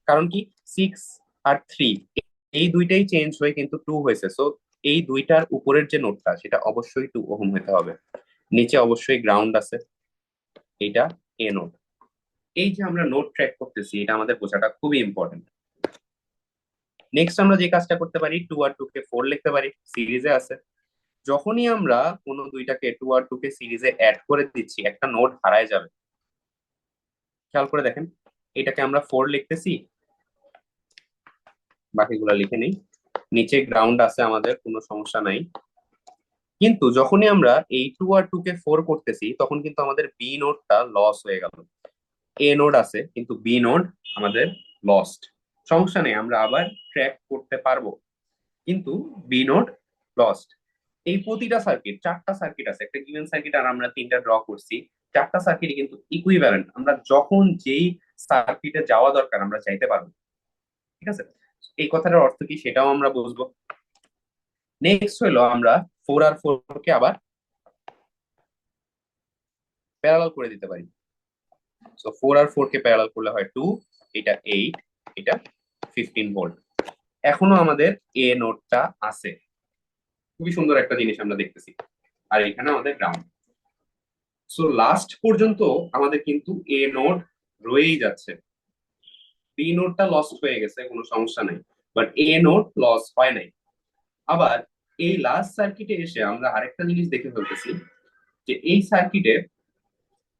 কারণ কি 6 আর 3 এই দুইটাই চেঞ্জ হয়ে কিন্তু 2 হয়েছে, সো এই দুইটার উপরের যে নোটটা সেটা অবশ্যই 2 ওহম হতে হবে। নিচে অবশ্যই গ্রাউন্ড আছে, এটা এ নোট। এই যে আমরা নোট ট্র্যাক করতেছি এটা আমাদের বোঝাটা খুবই ইম্পর্টেন্ট। নেক্সট আমরা যে কাজটা করতে পারি, 2 আর 2 কে 4 লিখতে পারি, সিরিজে আছে। যখনই আমরা কোনো দুইটাকে 2 আর 2 কে সিরিজে অ্যাড করে দিচ্ছি একটা নোট হারায় যাবে। খেয়াল করে দেখেন, এটাকে আমরা 4 লিখতেছি, বাকিগুলা লিখে নেই, নিচে গ্রাউন্ড আছে আমাদের, কোনো সমস্যা নাই। কিন্তু যখনই আমরা এই 2 আর 2 কে 4 করতেছি তখন কিন্তু আমাদের বি নোডটা লস হয়ে গেল। এ নোড আছে কিন্তু বি নোড আমাদের লস্ট। সমস্যা নেই, আমরা আবার ট্র্যাক করতে পারবো, কিন্তু বি নোড লস্ট। এই প্রতিটা সার্কিট, 4টা সার্কিট আছে একটা গিভেন সার্কিট, আর আমরা 3টা ড্র করছি। 4টা সার্কিট কিন্তু ইকুইভ্যালেন্ট, আমরা যখন যেই সার্কিটে যাওয়া দরকার আমরা যাইতে পারবো। ঠিক আছে, এই কথাটার অর্থ কি সেটাও আমরা বুঝবো। নেক্সট হলো আমরা 4 আর 4 কে আবার প্যারালাল করে দিতে পারি। সো 4 আর 4 কে প্যারালাল করলে হয় 2, এটা 8, এটা 15 ভোল্ট। এখনো আমাদের এ নোডটা আছে, খুবই সুন্দর একটা জিনিস আমরা দেখতেছি। আর এখানে আমাদের গ্রাউন্ড। সো লাস্ট পর্যন্ত আমাদের কিন্তু এ নোড রয়েই যাচ্ছে। বি নোডটা লস্ট হয়ে গেছে, কোনো সমস্যা নাই, বাট এ নোড লস হয় নাই। আবার এই লাস্ট সার্কিটে এসে আমরা আরেকটা জিনিস দেখে ফেলতেছি যে এই সার্কিটে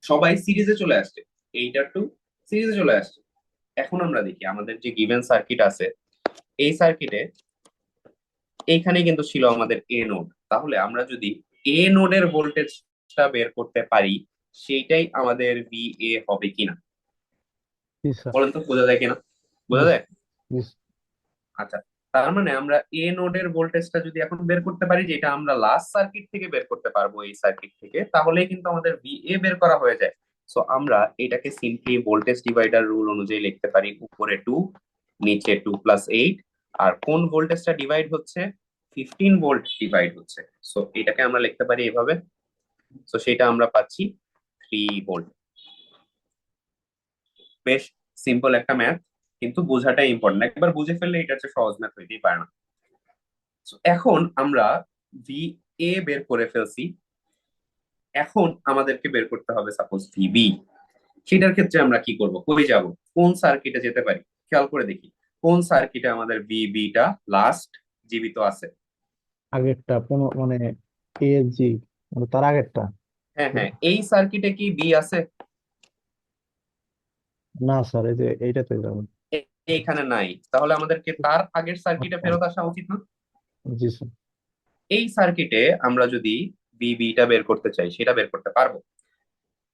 সবাই সিরিজে চলে আসছে, এইটার টু সিরিজে চলে আসছে। এখন আমরা দেখি আমাদের যে গিভেন সার্কিট আছে, এই সার্কিটে এইখানে কিন্তু ছিল আমাদের এ নোড। তাহলে আমরা যদি এ নোডের ভোল্টেজটা বের করতে পারি, সেইটাই আমাদের ভি এ হবে কিনা জি স্যার। বলেন তো, বোঝা যায় কিনা? বোঝা জি যায়? জি আচ্ছা, তার মানে আমরা এ নোডের ভোল্টেজটা যদি এখন বের করতে পারি, যেটা আমরা লাস্ট সার্কিট থেকে বের করতে পারবো এই সার্কিট থেকে, তাহলেই কিন্তু আমাদের ভি এ বের করা হয়ে যায়। সো আমরা এটাকে সিম্পলি ভোল্টেজ ডিভাইডার রুল অনুযায়ী লিখতে পারি, উপরে 2, নিচে 2 + 8, আর কোন ভোল্টেজটা ডিভাইড হচ্ছে, 15 ভোল্ট ডিভাইড হচ্ছে। সো এটাকে আমরা লিখতে পারি এভাবে। সো সেটা আমরা পাচ্ছি 3 ভোল্ট। বেশ সিম্পল একটা ম্যাথ, কিন্তু বোঝাটাই ইম্পর্টেন্ট। একবার বুঝে ফেললে এটা হচ্ছে সহজ ম্যাথ হইতেই পারে না। So, এখন আমরা ভি এ বের করে ফেলছি, এখন আমাদেরকে বের করতে হবে সাপোজ ভিবি। সেটার ক্ষেত্রে আমরা কি করব, কই যাব, কোন সার্কিটে যেতে পারি? খেয়াল করে দেখি কোন সার্কিটে আমাদের ভিবিটা লাস্ট জীবিত আছে। আগেরটা মানে এএসজি, মানে তার আগেরটা। হ্যাঁ হ্যাঁ, এই সার্কিটে কি বি আছে? না স্যার, এই যে এইটাতে যাবেন। এইখানে নাই, তাহলে আমাদেরকে তার আগের সার্কিটে ফেরত আসা উচিত না? জি স্যার। এই সার্কিটে আমরা যদি ভিবিটা বের করতে চাই সেটা বের করতে পারবো।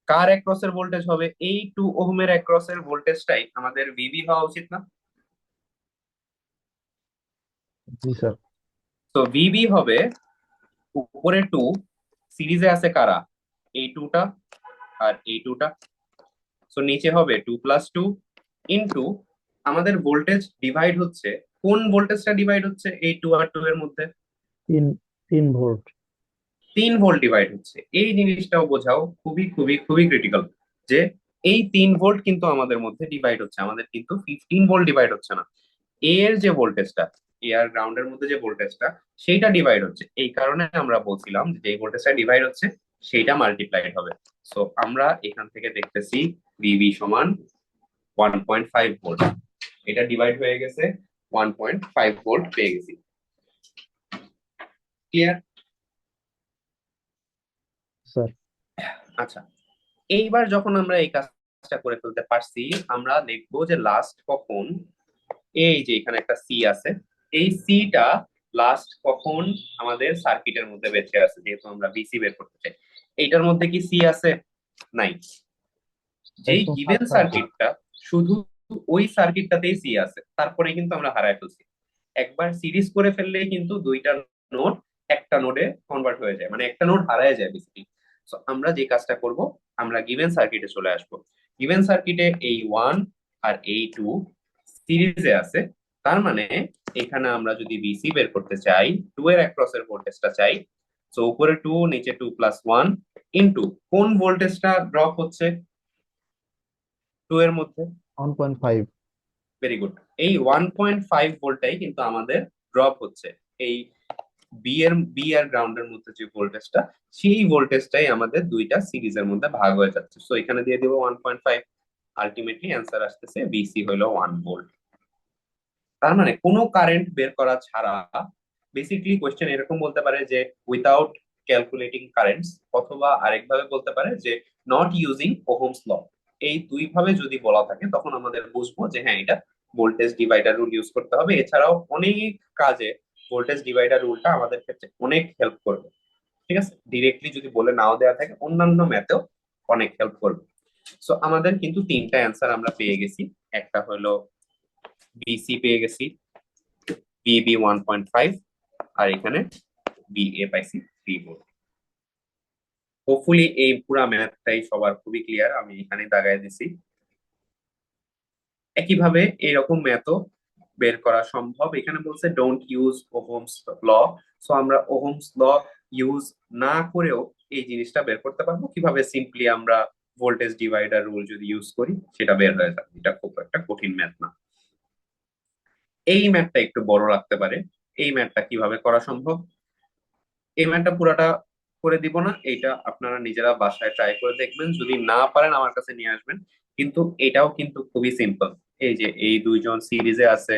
কার অ্যাক্রসের ভোল্টেজ হবে, এই 2 ওহমের অ্যাক্রসের ভোল্টেজটাই আমাদের ভিবি হওয়া উচিত না? জি স্যার। তো ভিবি হবে উপরে 2, সিরিজে আছে কারা, এই 2টা আর এই 2টা। সো নিচে হবে 2 + 2 ইন্টু আমাদের ভোল্টেজ ডিভাইড হচ্ছে, কোন ভোল্টেজটা ডিভাইড হচ্ছে এই 2 আর 2 এর মধ্যে? তিন 3 ভোল্ট। 3 ভোল্ট ডিভাইড হচ্ছে। এই জিনিসটাও বোঝাও, খুবই খুবই খুবই ক্রিটিক্যাল, যে এই 3 ভোল্ট কিন্তু আমাদের মধ্যে ডিভাইড হচ্ছে, আমাদের কিন্তু 15 ভোল্ট ডিভাইড হচ্ছে না। এর যে ভোল্টেজটা, এ আর গ্রাউন্ডের মধ্যে যে ভোল্টেজটা, সেইটা ডিভাইড হচ্ছে। এই কারণে আমরা বলছিলাম যে এই ভোল্টেজটা ডিভাইড হচ্ছে সেইটা মাল্টিপ্লাইড হবে। সো আমরা এখান থেকে দেখতেছি ভিবি সমান 1.5 ভোল্ট, এটা ডিভাইড হয়ে গেছে, 1.5 ভোল্ট পেয়ে গেছি। ক্লিয়ার? স্যার। আচ্ছা, এইবার যখন আমরা এই কাজটা করে ফেলতে পারছি, আমরা দেখবো যে লাস্ট কখন, এই যে এখানে একটা সি আছে, এই সিটা লাস্ট কখন আমাদের সার্কিটের মধ্যে বেঁচে আছে, যেহেতু আমরা বিসি বের করতে চাই। এইটার মধ্যে কি সি আছে? নাই। যেই একদম গিভেন ফার্স্ট সার্কিট। সার্কিটটা, শুধু ওই সার্কিটটাতেই সি আছে, তারপরে কিন্তু আমরা হারায় ফেলছি। একবার সিরিজ করে ফেললেই কিন্তু দুইটা নোড একটা নোডে কনভার্ট হয়ে যায়, মানে একটা নোড হারায় যায় বেসিক্যালি। সো আমরা যে কাজটা করব, আমরা গিভেন সার্কিটে চলে আসবো। গিভেন সার্কিটে এই 1, আর এই 2 সিরিজে আছে। তার মানে এখানে আমরা যদি বিসি বের করতে চাই, 2 এর অ্যাক্রস এর ভোল্টেজটা চাই, তো উপরে 2 নিচে 2 প্লাস 1 ইনটু কোন ভোল্টেজটা ড্রপ হচ্ছে 2 এর মধ্যে। 1.5। Very good. এই 1.5 ভোল্টটাই কিন্তু আমাদের ড্রপ হচ্ছে। এই বি আর গ্রাউন্ডের মধ্যে যে ভোল্টেজটা, সেই ভোল্টেজটাই আমাদের দুইটা সিরিজের মধ্যে ভাগ হয়ে যাচ্ছে। সো এখানে দিয়ে দিব 1.5। আলটিমেটলি অ্যান্সার আসতেছে বিসি হলো 1 ভোল্ট। তার মানে কোনো কারেন্ট বের করা ছাড়া, বেসিক্যালি কোশ্চেন এরকম বলতে পারে যে উইথাউট ক্যালকুলেটিং কারেন্টস, অথবা আরেকভাবে বলতে পারে যে নট ইউজিং ওহমস ল। এই দুই ভাবে যদি বলা থাকে তখন আমাদের বুঝবো যে হ্যাঁ, এটা ভোল্টেজ ডিভাইডার রুল ইউজ করতে হবে। এছাড়াও অনেক কাজে ভোল্টেজ ডিভাইডার রুলটা আমাদের ক্ষেত্রে অনেক হেল্প করবে। ঠিক আছে, ডিরেক্টলি যদি বলে নাও দেওয়া থাকে, অন্যান্য ম্যাথেও অনেক হেল্প করবে। সো আমাদের কিন্তু তিনটা অ্যান্সার আমরা পেয়ে গেছি। একটা হলো বিসি পেয়ে গেছি, বিবি 1.5, আর এখানে বিএ পাইছি 3 ভোল্ট। হোপফুলি এই পুরা ম্যাথটাই সবার খুবই ক্লিয়ার, আমি এখানে দাগায় দিছি। একইভাবে এরকম ম্যাথও বের করা সম্ভব। এখানে বলছে don't use Ohm's law, so আমরা ওহমস ল ইউজ না করেও এই জিনিসটা বের করতে পারবো। কিভাবে? সিম্পলি আমরা ভোল্টেজ ডিভাইডার রুল যদি ইউজ করি সেটা বের হয়ে যাবে। এটা খুব একটা কঠিন ম্যাথ না। এই ম্যাথটা একটু বড় লাগতে পারে। এই ম্যাথটা কিভাবে করা সম্ভব? এই ম্যাথটা পুরাটা করে দিব না, এইটা আপনারা নিজেরা বাসায় ট্রাই করে দেখবেন। যদি না পারেন আমার কাছে নিয়ে আসবেন। কিন্তু এটাও কিন্তু খুবই সিম্পল। এই যে এই দুইজন সিরিজে আছে,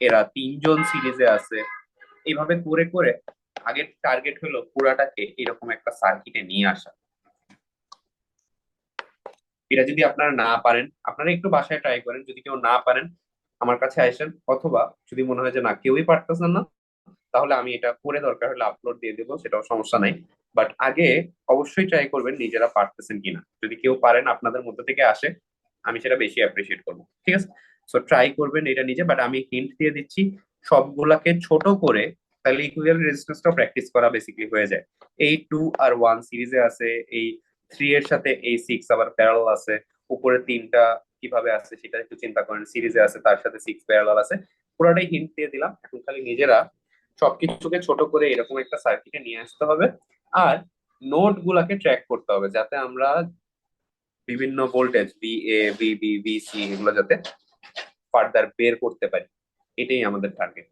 এরা তিনজন সিরিজে আছে, এইভাবে করে করে আগের টার্গেট হলো পুরাটাকে এরকম একটা সার্কিটে নিয়ে আসা। এটা যদি আপনারা না পারেন, আপনারা একটু বাসায় ট্রাই করেন। যদি কেউ না পারেন আমার কাছে আসেন, অথবা যদি মনে হয় যে না কেউই পারতেছেন না, তাহলে আমি এটা করে দরকার হলে আপলোড দিয়ে দেবো, সেটাও সমস্যা নাই। বাট আগে অবশ্যই ট্রাই করবেন নিজেরা পারতেছেন কিনা। যদি কেউ পারেন আপনাদের মধ্যে থেকে আসে, আমি সেটা বেশি অ্যাপ্রিসিয়েট করবো। ঠিক আছে, সো ট্রাই করবেন এটা নিজে। বাট আমি হিন্ট দিয়ে দিচ্ছি, সবগুলাকে ছোট করে, তাহলে ইকুইভ্যালেন্ট রেজিস্ট্যান্সটা প্র্যাকটিস করা বেসিক্যালি হয়ে যায়। এই 2 আর 1 সিরিজে আছে, এই 3 এর সাথে এই 6 আবার প্যারালাল আছে, উপরে তিনটা কিভাবে আছে সেটা একটু চিন্তা করেন। সিরিজে আছে, তার সাথে 6 প্যারালাল আছে। পুরোটাই হিন্ট দিয়ে দিলাম। এখন খালি নিজেরা সবকিছুকে ছোট করে এরকম একটা সার্কিটে নিয়ে আসতে হবে। আর নোড গুলাকে ট্র্যাক করতে হবে, যাতে আমরা বিভিন্ন ভোল্টেজ ভিএ, ভিবি, ভিসি এগুলো যাতে ফার্দার বের করতে পারি। এটাই আমাদের টার্গেট।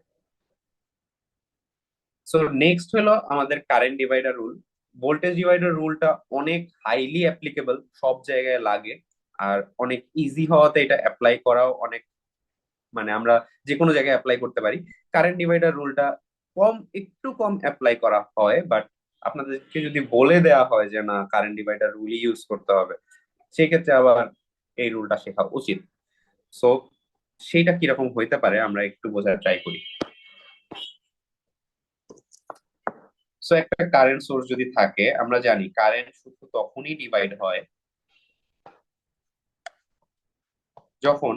সো নেক্সট হলো আমাদের current divider rule. Voltage divider রুলটা অনেক হাইলি অ্যাপ্লিকেবল, সব জায়গায় লাগে। আর অনেক ইজি হওয়াতে এটা অ্যাপ্লাই করাও অনেক, মানে আমরা যে কোনো জায়গায় অ্যাপ্লাই করতে পারি। কারেন্ট ডিভাইডার রুলটা একটু কম অ্যাপ্লাই করা হয়, বাট আপনাদেরকে যদি বলে দেওয়া হয় যে না কারেন্ট ডিভাইডার রুলই ইউজ করতে হবে, সেক্ষেত্রে আবার এই রুলটা শেখা উচিত। সো সেইটা কিরকম হইতে পারে আমরা একটু বোঝার ট্রাই করি। সো একটা কারেন্ট সোর্স যদি থাকে, আমরা জানি কারেন্ট শুধু তখনই ডিভাইড হয় যখন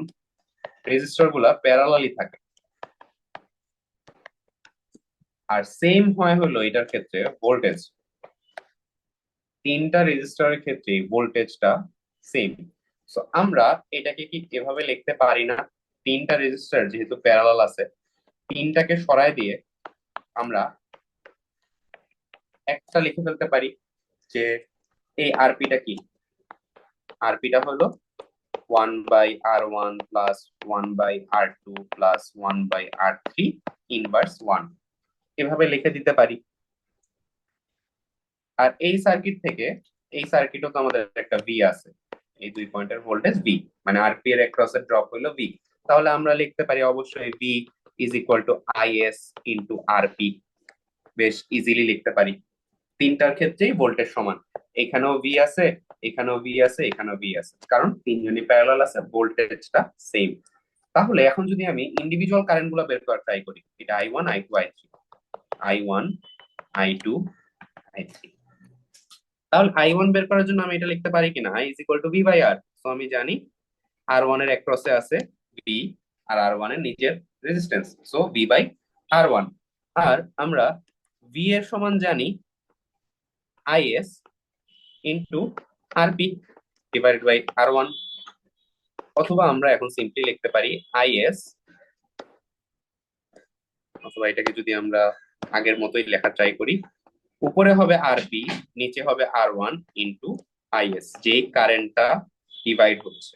রেজিস্টর গুলা প্যারালালি থাকে। আর সেম হয় হলো এটার ক্ষেত্রে ভোল্টেজ, তিনটা রেজিস্টরের ক্ষেত্রে ভোল্টেজটা সেম। সো আমরা এটাকে কি এভাবে লিখতে পারি না? তিনটা রেজিস্টর যেহেতু প্যারালাল আছে, তিনটাকে সরায় দিয়ে আমরা একটা লিখে ফেলতে পারি যে এই আরপিটা কি? আরপিটা হলো 1/R1 plus 1/R2 plus 1/R3 inverse 1, এভাবে লিখে দিতে পারি। আর এই সার্কিট থেকে, এই সার্কিটও তো আমাদের একটা ভি আছে, এই 2 পয়েন্টের ভোল্টেজ ভি, মানে আরপি এর অ্যাক্রস এর ড্রপ হলো ভি। তাহলে আমরা লিখতে পারি অবশ্যই V is equal two is into RP. বেশ ইজিলি লিখতে পারি। তিনটার ক্ষেত্রেই ভোল্টেজ সমান। এখানেও ভি আছে, এখানেও ভি আছে, এখানেও ভি আছে, কারণ তিনজনই প্যারালাল আছে, ভোল্টেজটা সেম। তাহলে এখন যদি আমি ইন্ডিভিজুয়াল কারেন্ট গুলো বের করার ট্রাই করি, এটা I1, I2, I3, I1, I2, I3, তাহলে I1 বের করার জন্য আমি এটা লিখতে পারি কিনা, I is equal to V by R. তো আমি জানি R1 এর অ্যাক্রসে আছে ভি, আর R1 এর নিজের resistance, so V by R1। আর আমরা ভি এর সমান জানি IS into RP divided by R1। অথবা আমরা এখন সিম্পলি লিখতে পারি আইএস, অথবা এটাকে যদি আমরা আগের মতোই লেখা ট্রাই করি, উপরে হবে আরপি, নিচে হবে আর1 ইন্টু আইএস, যেই কারেন্টটা ডিভাইড হচ্ছে।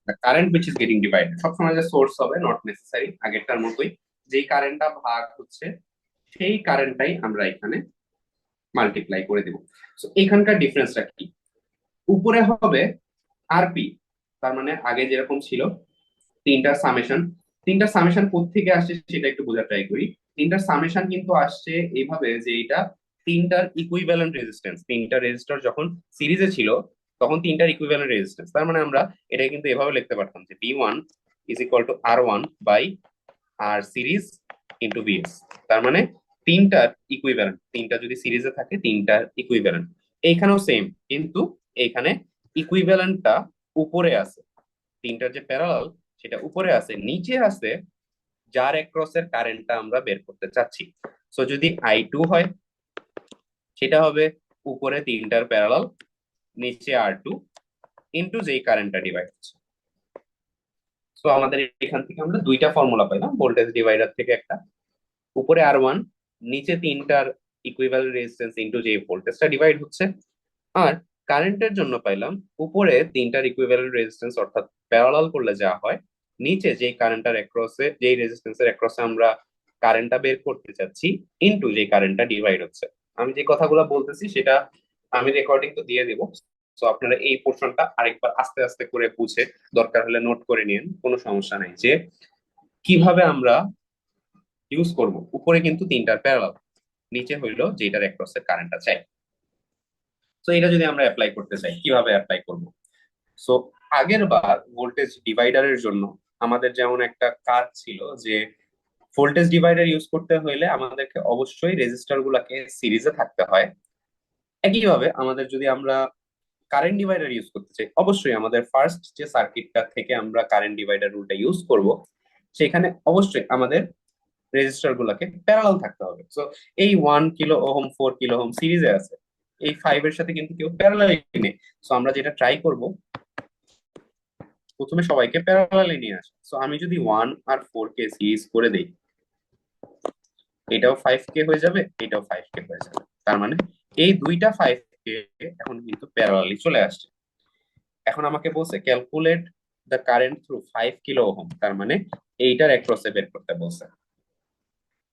the current which is getting divided সবসময় যে সোর্স হবে নট নেসেসারি, আগেরটার মতোই যেই কারেন্টটা ভাগ হচ্ছে সেই কারেন্টটাই আমরা এখানে মাল্টিপ্লাই করে দেব। সো এখানকার ডিফারেন্সটা কি, উপরে হবে আরপি, তার মানে আগে যেরকম ছিল তিনটার সামেশন, তিনটার সামেশন কোত্থেকে আসছে সেটা একটু বোঝার ট্রাই করি। তিনটার সামেশন কিন্তু আসছে এইভাবে যে এটা তিনটার ইকুইভ্যালেন্ট রেজিস্ট্যান্স, তিনটা রেজিস্টার যখন সিরিজে ছিল তখন তিনটার ইকুইভ্যালেন্ট রেজিস্ট্যান্স, তার মানে আমরা এটা কিন্তু এভাবে লিখতে পারতাম যে V1 is equal to R1 by R series into VS, তার মানে তিনটার ইকুইভ্যালেন্ট, তিনটা যদি সিরিজে থাকে তিনটার ইকুইভ্যালেন্ট। এইখানেও সেম, কিন্তু এইখানে ইকুইভ্যালেন্টটা উপরে আছে, তিনটার যে প্যারালাল সেটা উপরে আছে, নিচে আছে যার অ্যাক্রসের কারেন্টটা আমরা বের করতে চাচ্ছি। সো যদি I2 হয় সেটা হবে উপরে তিনটার প্যারালাল, নিচে R2 ইন্টু যেই কারেন্টটা ডিভাইড হচ্ছে। সো আমাদের এখান থেকে আমরা দুইটা ফর্মুলা পাইলাম ভোল্টেজ ডিভাইডার থেকে, একটা উপরে R1, নিচে তিনটার ইকুইভ্যালেন্ট রেজিস্ট্যান্স ইন্টু যে ভোল্টেজটা ডিভাইড হচ্ছে, আর কারেন্টের জন্য পাইলাম উপরে তিনটার ইকুইভ্যালেন্ট রেজিস্ট্যান্স অর্থাৎ প্যারালাল করলে যা হয়, নিচে যেই কারেন্টটার অ্যাক্রসে, যেই রেজিস্ট্যান্সের অ্যাক্রসে আমরা কারেন্টটা বের করতে চাচ্ছি ইন্টু যেই কারেন্টটা ডিভাইড হচ্ছে। আমি যে কথাগুলো বলতেছি সেটা আমি রেকর্ডিং তো দিয়ে দেবো, তো আপনারা এই পোর্শনটা আরেকবার আস্তে আস্তে করে বুঝে দরকার হলে নোট করে নিন, কোনো সমস্যা নাই, যে কিভাবে আমরা ইউজ করব। উপরে কিন্তু তিনটার প্যারালাল, নিচে হইলো যেটার অ্যাক্রসের কারেন্টটা চাই। তো এটা যদি আমরা অ্যাপ্লাই করতে চাই কিভাবে অ্যাপ্লাই করব। সো আগের বার ভোল্টেজ ডিভাইডারের জন্য আমাদের যেমন একটা কাজ ছিল যে ভোল্টেজ ডিভাইডার ইউজ করতে হলে আমাদেরকে অবশ্যই রেজিস্টার গুলাকে সিরিজে থাকতে হয়। একইভাবে আমাদের যদি আমরা কারেন্ট ডিভাইডার ইউজ করতে চাই, অবশ্যই আমাদের ফার্স্ট যে সার্কিটটা থেকে আমরা কারেন্ট ডিভাইডার রুলটা ইউজ করব সেখানে অবশ্যই আমাদের রেজিস্টার গুলাকে প্যারালাল থাকতে হবে। সো এই 1 কিলো ওহম 4 কিলো ওহম সিরিজে আছে, এই 5 এর সাথে কিন্তু কেউ প্যারালাল নেই। সো আমরা যেটা ট্রাই করব, প্রথমে সবাইকে প্যারালালে নিয়ে আসা। সো আমি যদি 1 আর 4 কে সিরিজ করে দেই, এটাও 5K হয়ে যাবে, এটাও 5K হয়ে যাবে, তার মানে এই দুইটা 5K এখন কিন্তু প্যারালালি চলে আসছে। এখন আমাকে বলছে calculate the current through 5 kilo ohm, তার মানে এইটার অ্যাক্রসে বের করতে বলছে।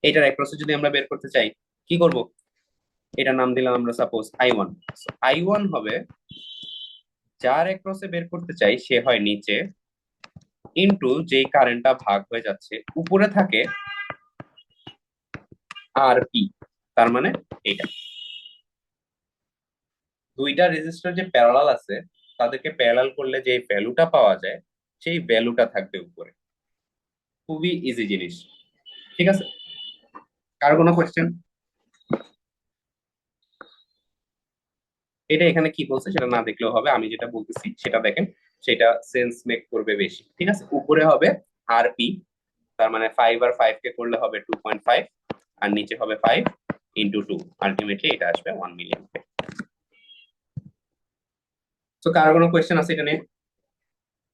এইটার অ্যাক্রসে যদি আমরা বের করতে চাই কি করব, এটার নাম দিলাম আমরা সাপোজ I1। I1 হবে যার অ্যাক্রসে বের করতে চাই সে হয় নিচে, ইন্টু যেই কারেন্টটা ভাগ হয়ে যাচ্ছে উপরে থাকে আরপি, তার মানে এটা দুইটা রেজিস্টার যে প্যারালাল আছে তাদেরকে প্যারালাল করলে যে ভ্যালুটা পাওয়া যায় সেই ভ্যালুটা থাকবে উপরে। খুবই ইজি জিনিস, ঠিক আছে? কার কোনো কোয়েশ্চেন? এটা এখানে কি বলছে সেটা না দেখলেও হবে, আমি যেটা বলতেছি সেটা দেখেন, সেটা সেন্স মেক করবে বেশি, ঠিক আছে? উপরে হবে আরপি, তার মানে 5 আর 5 কে করলে হবে 2.5, আর নিচে হবে 5 × 2, আলটিমেটলি এটা আসবে 1 মিলিয়ন। তো কারো কোনো কোয়েশ্চেন আছে এটা নিয়ে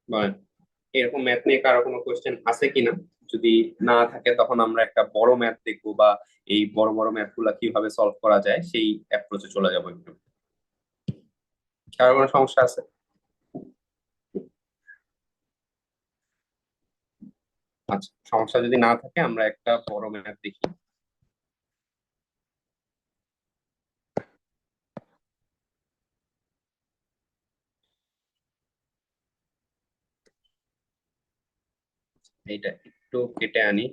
বলেন, এরকম ম্যাথ নিয়ে কারো কোনো কোয়েশ্চেন আছে কিনা? যদি না থাকে তখন আমরা একটা বড় ম্যাথ দেখবো, বা এই বড় বড় ম্যাথ গুলা কিভাবে সলভ করা যায় সেই অ্যাপ্রোচে চলে যাবো একটু। কারো কোনো সমস্যা আছে? আচ্ছা, সমস্যা যদি না থাকে আমরা একটা বড় ম্যাথ দেখি। এইটা একটু কেটে আনি।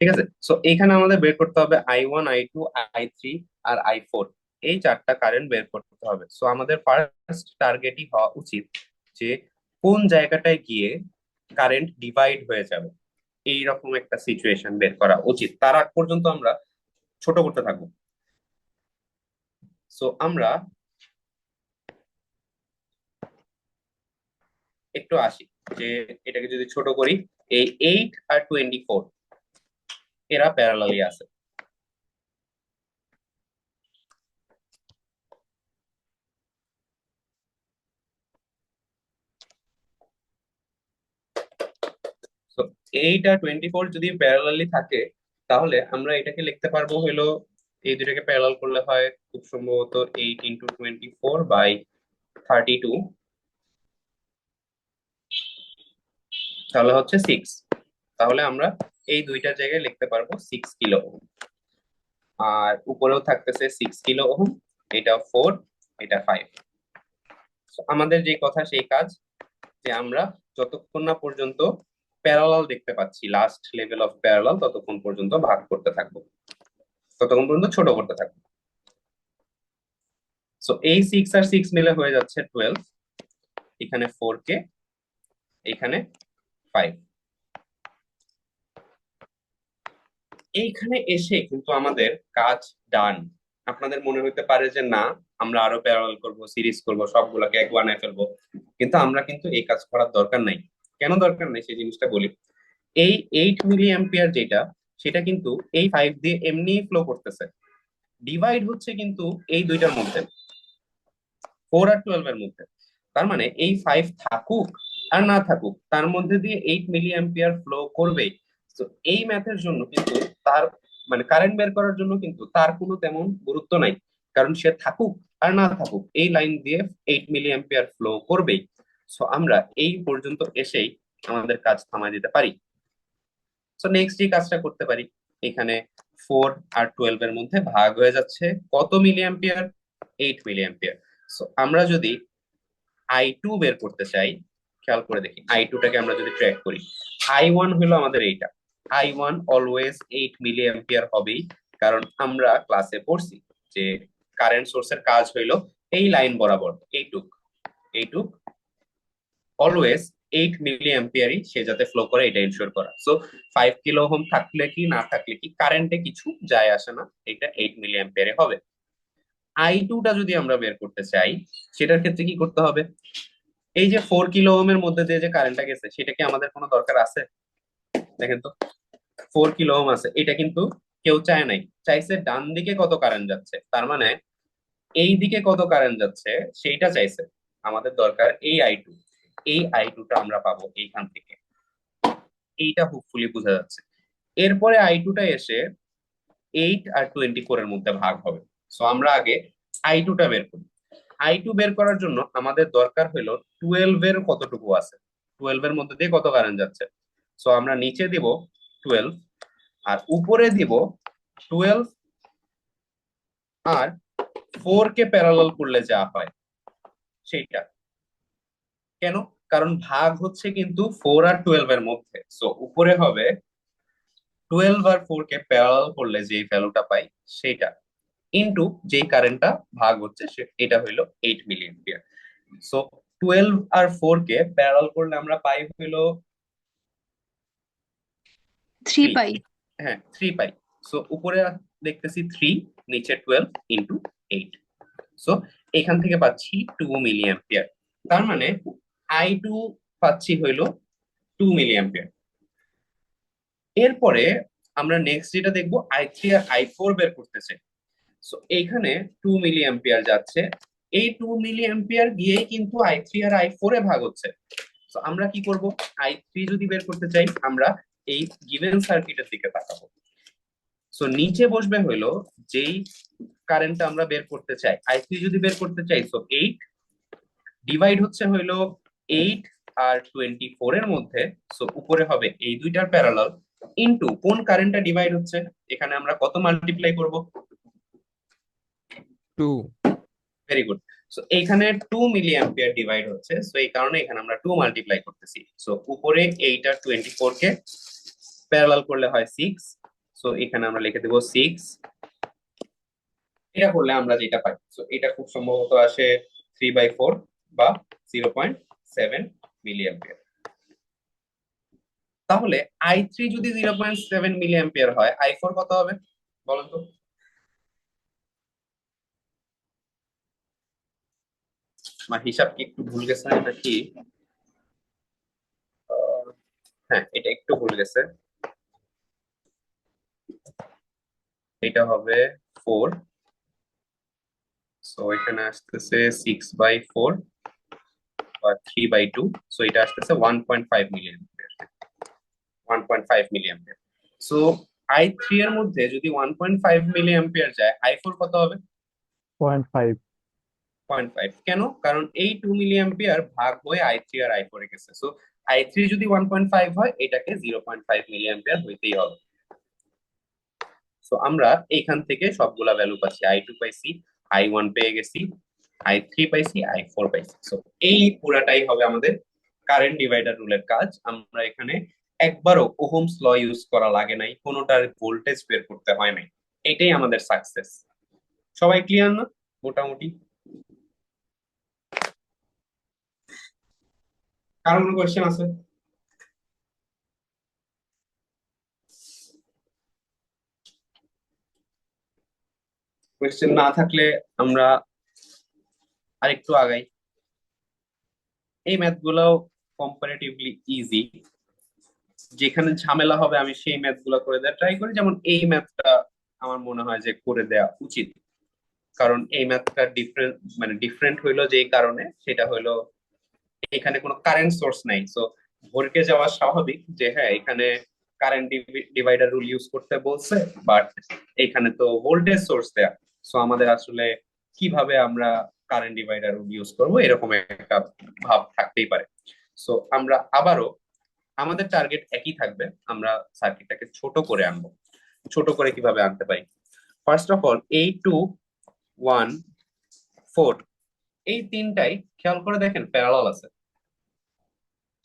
ঠিক আছে, সো এইখানে আমাদের বের করতে হবে I1, I2, I3 আর I4, এই চারটা কারেন্ট বের করতে হবে। সো আমাদের ফার্স্ট টার্গেটই হওয়া উচিত যে কোন জায়গাটায় গিয়ে কারেন্ট ডিভাইড হয়ে যাবে, এইরকম একটা সিচুয়েশন বের করা উচিত। তার আগ পর্যন্ত আমরা ছোট করতে থাকবো। সো আমরা একটু আসি যে এটাকে যদি ছোট করি, এই 8 আর 24 এরা প্যারালালি আছে। তো 8 আর 24 যদি প্যারালালি থাকে, তাহলে আমরা এটাকে লিখতে পারবো হলো, এই দুটাকে প্যারালাল করলে হয় খুব সম্ভবত 8 × 24/32, তাহলে হচ্ছে 6। তাহলে আমরা এই দুইটার জায়গায় লিখতে পারবো 6 কিলো ওহম। আর উপরেও থাকতেছে 6 কিলো ওহম, এটা 4, এটা 5। আমাদের যে কথা সেই কাজ, যে আমরা যতক্ষণ না পর্যন্ত প্যারালাল দেখতে পাচ্ছি, লাস্ট লেভেল অফ প্যারালাল, ততক্ষণ পর্যন্ত ভাগ করতে থাকবো, ততক্ষণ পর্যন্ত ছোট করতে থাকবো। সো এই 6 আর 6 মিলে হয়ে যাচ্ছে 12, এখানে 4 কে, এখানে 5। এইখানে এসে কিন্তু আমাদের কাজ ডান। আপনাদের মনে হতে পারে যে না, আমরা আরো প্যারালাল করব, সিরিজ করব, সবগুলোকে এক বানায় ফেলবো, কিন্তু আমরা কিন্তু এই কাজ করার দরকার নাই। কেন দরকার নাই সেই জিনিসটা বলি। এই 8 মিলি অ্যাম্পিয়ার যেটা, সেটা কিন্তু এই 5 দিয়ে এমনি ফ্লো করতেছে। ডিভাইড হচ্ছে কিন্তু এই দুইটার মধ্যে, 4 আর 12 এর মধ্যে। তার মানে এই 5 থাকুক আর না থাকুক, তার মধ্যে দিয়ে 8 মিলি অ্যাম্পিয়ার ফ্লো করবে। তো এই ম্যাথের জন্য কিন্তু তার, মানে কারেন্ট বের করার জন্য কিন্তু তার কোনো তেমন গুরুত্ব নাই, কারণ সে থাকুক আর না থাকুক এই লাইন দিয়ে 8 মিলি অ্যাম্পিয়ার ফ্লো করবেই। সো আমরা এই পর্যন্ত এসেই আমাদের কাজ থামায় দিতে পারি। সো নেক্সট যে কাজটা করতে পারি, এখানে 4 আর 12 এর মধ্যে ভাগ হয়ে যাচ্ছে কত milli ampere? 8 milli ampere. So আমরা যদি I2 বের করতে চাই, খেয়াল করে দেখি I2টাকে আমরা যদি ট্র্যাক করি, I1 হলো আমাদের এইটা। I1 অলওয়েজ 8 মিলি অ্যাম্পিয়ার হবেই, কারণ আমরা ক্লাসে পড়ছি যে কারেন্ট সোর্সের কাজ হইলো এই লাইন বরাবর এইটুক, এইটুক অলওয়েজ 8 মিলি অ্যাম্পিয়ারই সে যাতে ফ্লো করে এটা এনশিওর করা। সো 5 কিলো ওহম থাকলে কি না থাকলে কি কারেন্টে কিছু যায় আসে না, এটা 8 মিলি অ্যাম্পিয়ারে হবে। I2টা যদি আমরা বের করতে চাই, সেটার ক্ষেত্রে কি করতে হবে? এই যে 4 কিলো ওহমের মধ্যে দিয়ে যে কারেন্টটা গেছে, সেটা কি আমাদের কোনো দরকার আছে? দেখেন তো, 4 কিলো ওহম আছে, এটা কিন্তু কেউ চায় নাই, চাইছে ডান দিকে কত কারেন্ট যাচ্ছে, তার মানে এই দিকে কত কারেন্ট যাচ্ছে সেইটা চাইছে। আমাদের দরকার এই I2, এই I2টা আমরা পাবো এইখান থেকে। এইটা হোপফুলি বোঝা যাচ্ছে। এরপরে I2টা এসে 8 আর 24 এর মধ্যে ভাগ হবে। সো আমরা আগে I2টা বের করি। I2 বের করার জন্য আমাদের দরকার হলো 12 এর কতটুকু আছে, 12 এর মধ্যে দিয়ে কত কারেন্ট যাচ্ছে। সো আমরা নিচে দিব 12, আর উপরে দিব 12 আর 4 কে প্যারালাল করলে যা হয় সেইটা। কেন? কারণ ভাগ হচ্ছে কিন্তু 4 আর 12 এর মধ্যে। সো উপরে হবে 12 আর 4 কে প্যারালাল করলে যে ভ্যালুটা পাই সেইটা, ইনটু যেই কারেন্টটা ভাগ হচ্ছে এটা হইলো 8 মিলি অ্যাম্পিয়ার। সো 12 আর 4 কে প্যারালাল করলে আমরা পাই হইলো 3 3। পাই। হ্যাঁ, 3 পাই। সো উপরে দেখতেছি 3, নিচে 12 × 8। সো এখান থেকে পাচ্ছি 2 মিলি অ্যাম্পিয়ার। তার মানে I2 পাচ্ছি হইলো 2 মিলি অ্যাম্পিয়ার। এরপরে আমরা নেক্সট যেটা দেখবো, I3 আর I4 বের করতেছে। সো এইখানে 2 মিলি অ্যাম্পিয়ার যাচ্ছে, এই 2 মিলি অ্যাম্পিয়ার গিয়েই কিন্তু I3 আর I4 এ ভাগ হচ্ছে। তো আমরা কি করব? I3 যদি বের করতে চাই, আমরা এই গিভেন সার্কিটের দিকে তাকাবো। সো নিচে বসবে হইলো যেই কারেন্টটা আমরা বের করতে চাই, I3 যদি বের করতে চাই, সো 8 ডিভাইড হচ্ছে হইলো 8 আর 24 এর মধ্যে। সো উপরে হবে এই দুইটার প্যারালাল, ইনটু কোন কারেন্টটা ডিভাইড হচ্ছে, এখানে আমরা কত মাল্টিপ্লাই করব? 2। Very good. সো এইখানে 2 মিলি অ্যাম্পিয়ার ডিভাইড হচ্ছে, সো এই কারণে এখানে আমরা 2 মাল্টিপ্লাই করতেছি। সো উপরে 8 আর 24 কে প্যারালাল করলে হয় 6। সো এখানে আমরা লিখে দেব 6। এটা করলে আমরা যেটা পাই, সো এটা খুব সম্ভবত আসে 3/4 বা 0.7 মিলিঅ্যাম্পিয়ার। তাহলে I3 যদি 0.7 মিলিঅ্যাম্পিয়ার হয়, I4 কত হবে বলেন তো? আমার হিসাব কি একটু ভুল গেছে নাকি? হ্যাঁ, এটা একটু ভুল গেছে। এটা হবে 4। সো এখানে আসতেছে 6/4 বা 3/2। সো এটা আসতেছে 1.5 মিলিয়ন, 1.5 মিলি অ্যাম্পিয়ার। সো i3 এর মধ্যে যদি 1.5 মিলি অ্যাম্পিয়ার যায়, i4 কত হবে? 0.5। 0.5। কেন? কারণ এই 2 মিলি অ্যাম্পিয়ার ভাগ হয়ে i3 আর i4 এ গেছে। সো i3 যদি 1.5 হয়, এটাকে 0.5 মিলি অ্যাম্পিয়ার হইতেই হবে। সো আমরা এইখান থেকে সবগুলা ভ্যালু পাচ্ছি, i2 পাইছি, i1 পেয়ে গেছি, i3 পাইছি, i4 পাইছি। সো এই পুরাটাই হবে আমাদের কারেন্ট ডিভাইডার রুলের কাজ। আমরা এখানে একবারও ওহমস ল ইউজ করা লাগে নাই, কোনোটার ভোল্টেজ বের করতে হয় নাই। এটাই আমাদের সাকসেস। সবাই ক্লিয়ার না মোটামুটি? কারো কোনো কোয়েশ্চেন আছে? কোয়েশ্চেন না থাকলে আমরা আরেকটু আগাই। এই ম্যাথ গুলাও কম্পারেটিভলি ইজি। যেখানে ঝামেলা হবে আমি সেই ম্যাথ গুলা করে দেওয়া ট্রাই করি। যেমন এই ম্যাথটা আমার মনে হয় যে করে দেওয়া উচিত, কারণ এই ম্যাথটা ডিফারেন্ট, মানে ডিফারেন্ট হইলো যে কারণে, সেটা হইলো এখানে কোনো কারেন্ট সোর্স নাই। সো ভরকে যাওয়া স্বাভাবিক যে হ্যাঁ এখানে কারেন্ট ডিভাইডার রুল ইউজ করতে বলছে, বাট এখানে তো ভোল্টেজ সোর্স দেয়া। সো আমাদের আসলে কিভাবে আমরা কারেন্ট ডিভাইডার রুল ইউজ করব, এরকম একটা ভাব থাকতেই পারে। সো আমরা আবারও, আমাদের টার্গেট একই থাকবে, আমরা সার্কিটটাকে ছোট করে আনবো। ছোট করে কিভাবে আনতে পারি? ফার্স্ট অফ অল, 8, 2, 1, 4, এই তিনটাই খেয়াল করে দেখেন প্যারালাল আছে।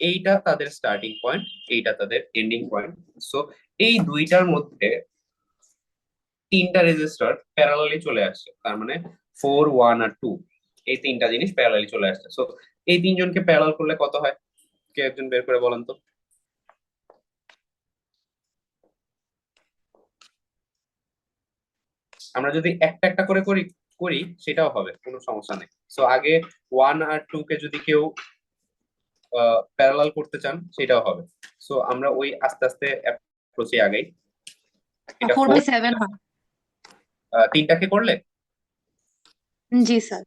এইটা তাদের স্টার্টিং পয়েন্ট, এইটা তাদের এন্ডিং পয়েন্ট। সো এই দুইটার মধ্যে তিনটা রেজিস্টার প্যারালালি চলে আসছে, তার মানে 4, 1 আর 2, এই তিনটা জিনিস প্যারালালি চলে আসছে। সো এই তিনজনকে প্যারালাল করলে কত হয়? কে একজন বের করে বলেন তো। আমরা যদি একটা একটা করে করি করি সেটাও হবে, কোনো সমস্যা নেই। সো আগে 1 আর 2 কে যদি কেউ প্যারালাল করতে চান সেটাও হবে। সো আমরা ওই আস্তে আস্তে অ্যাপ্রোচে আগাই। এটা 4, 4/7 হয়। তিনটাকে করলে জি স্যার।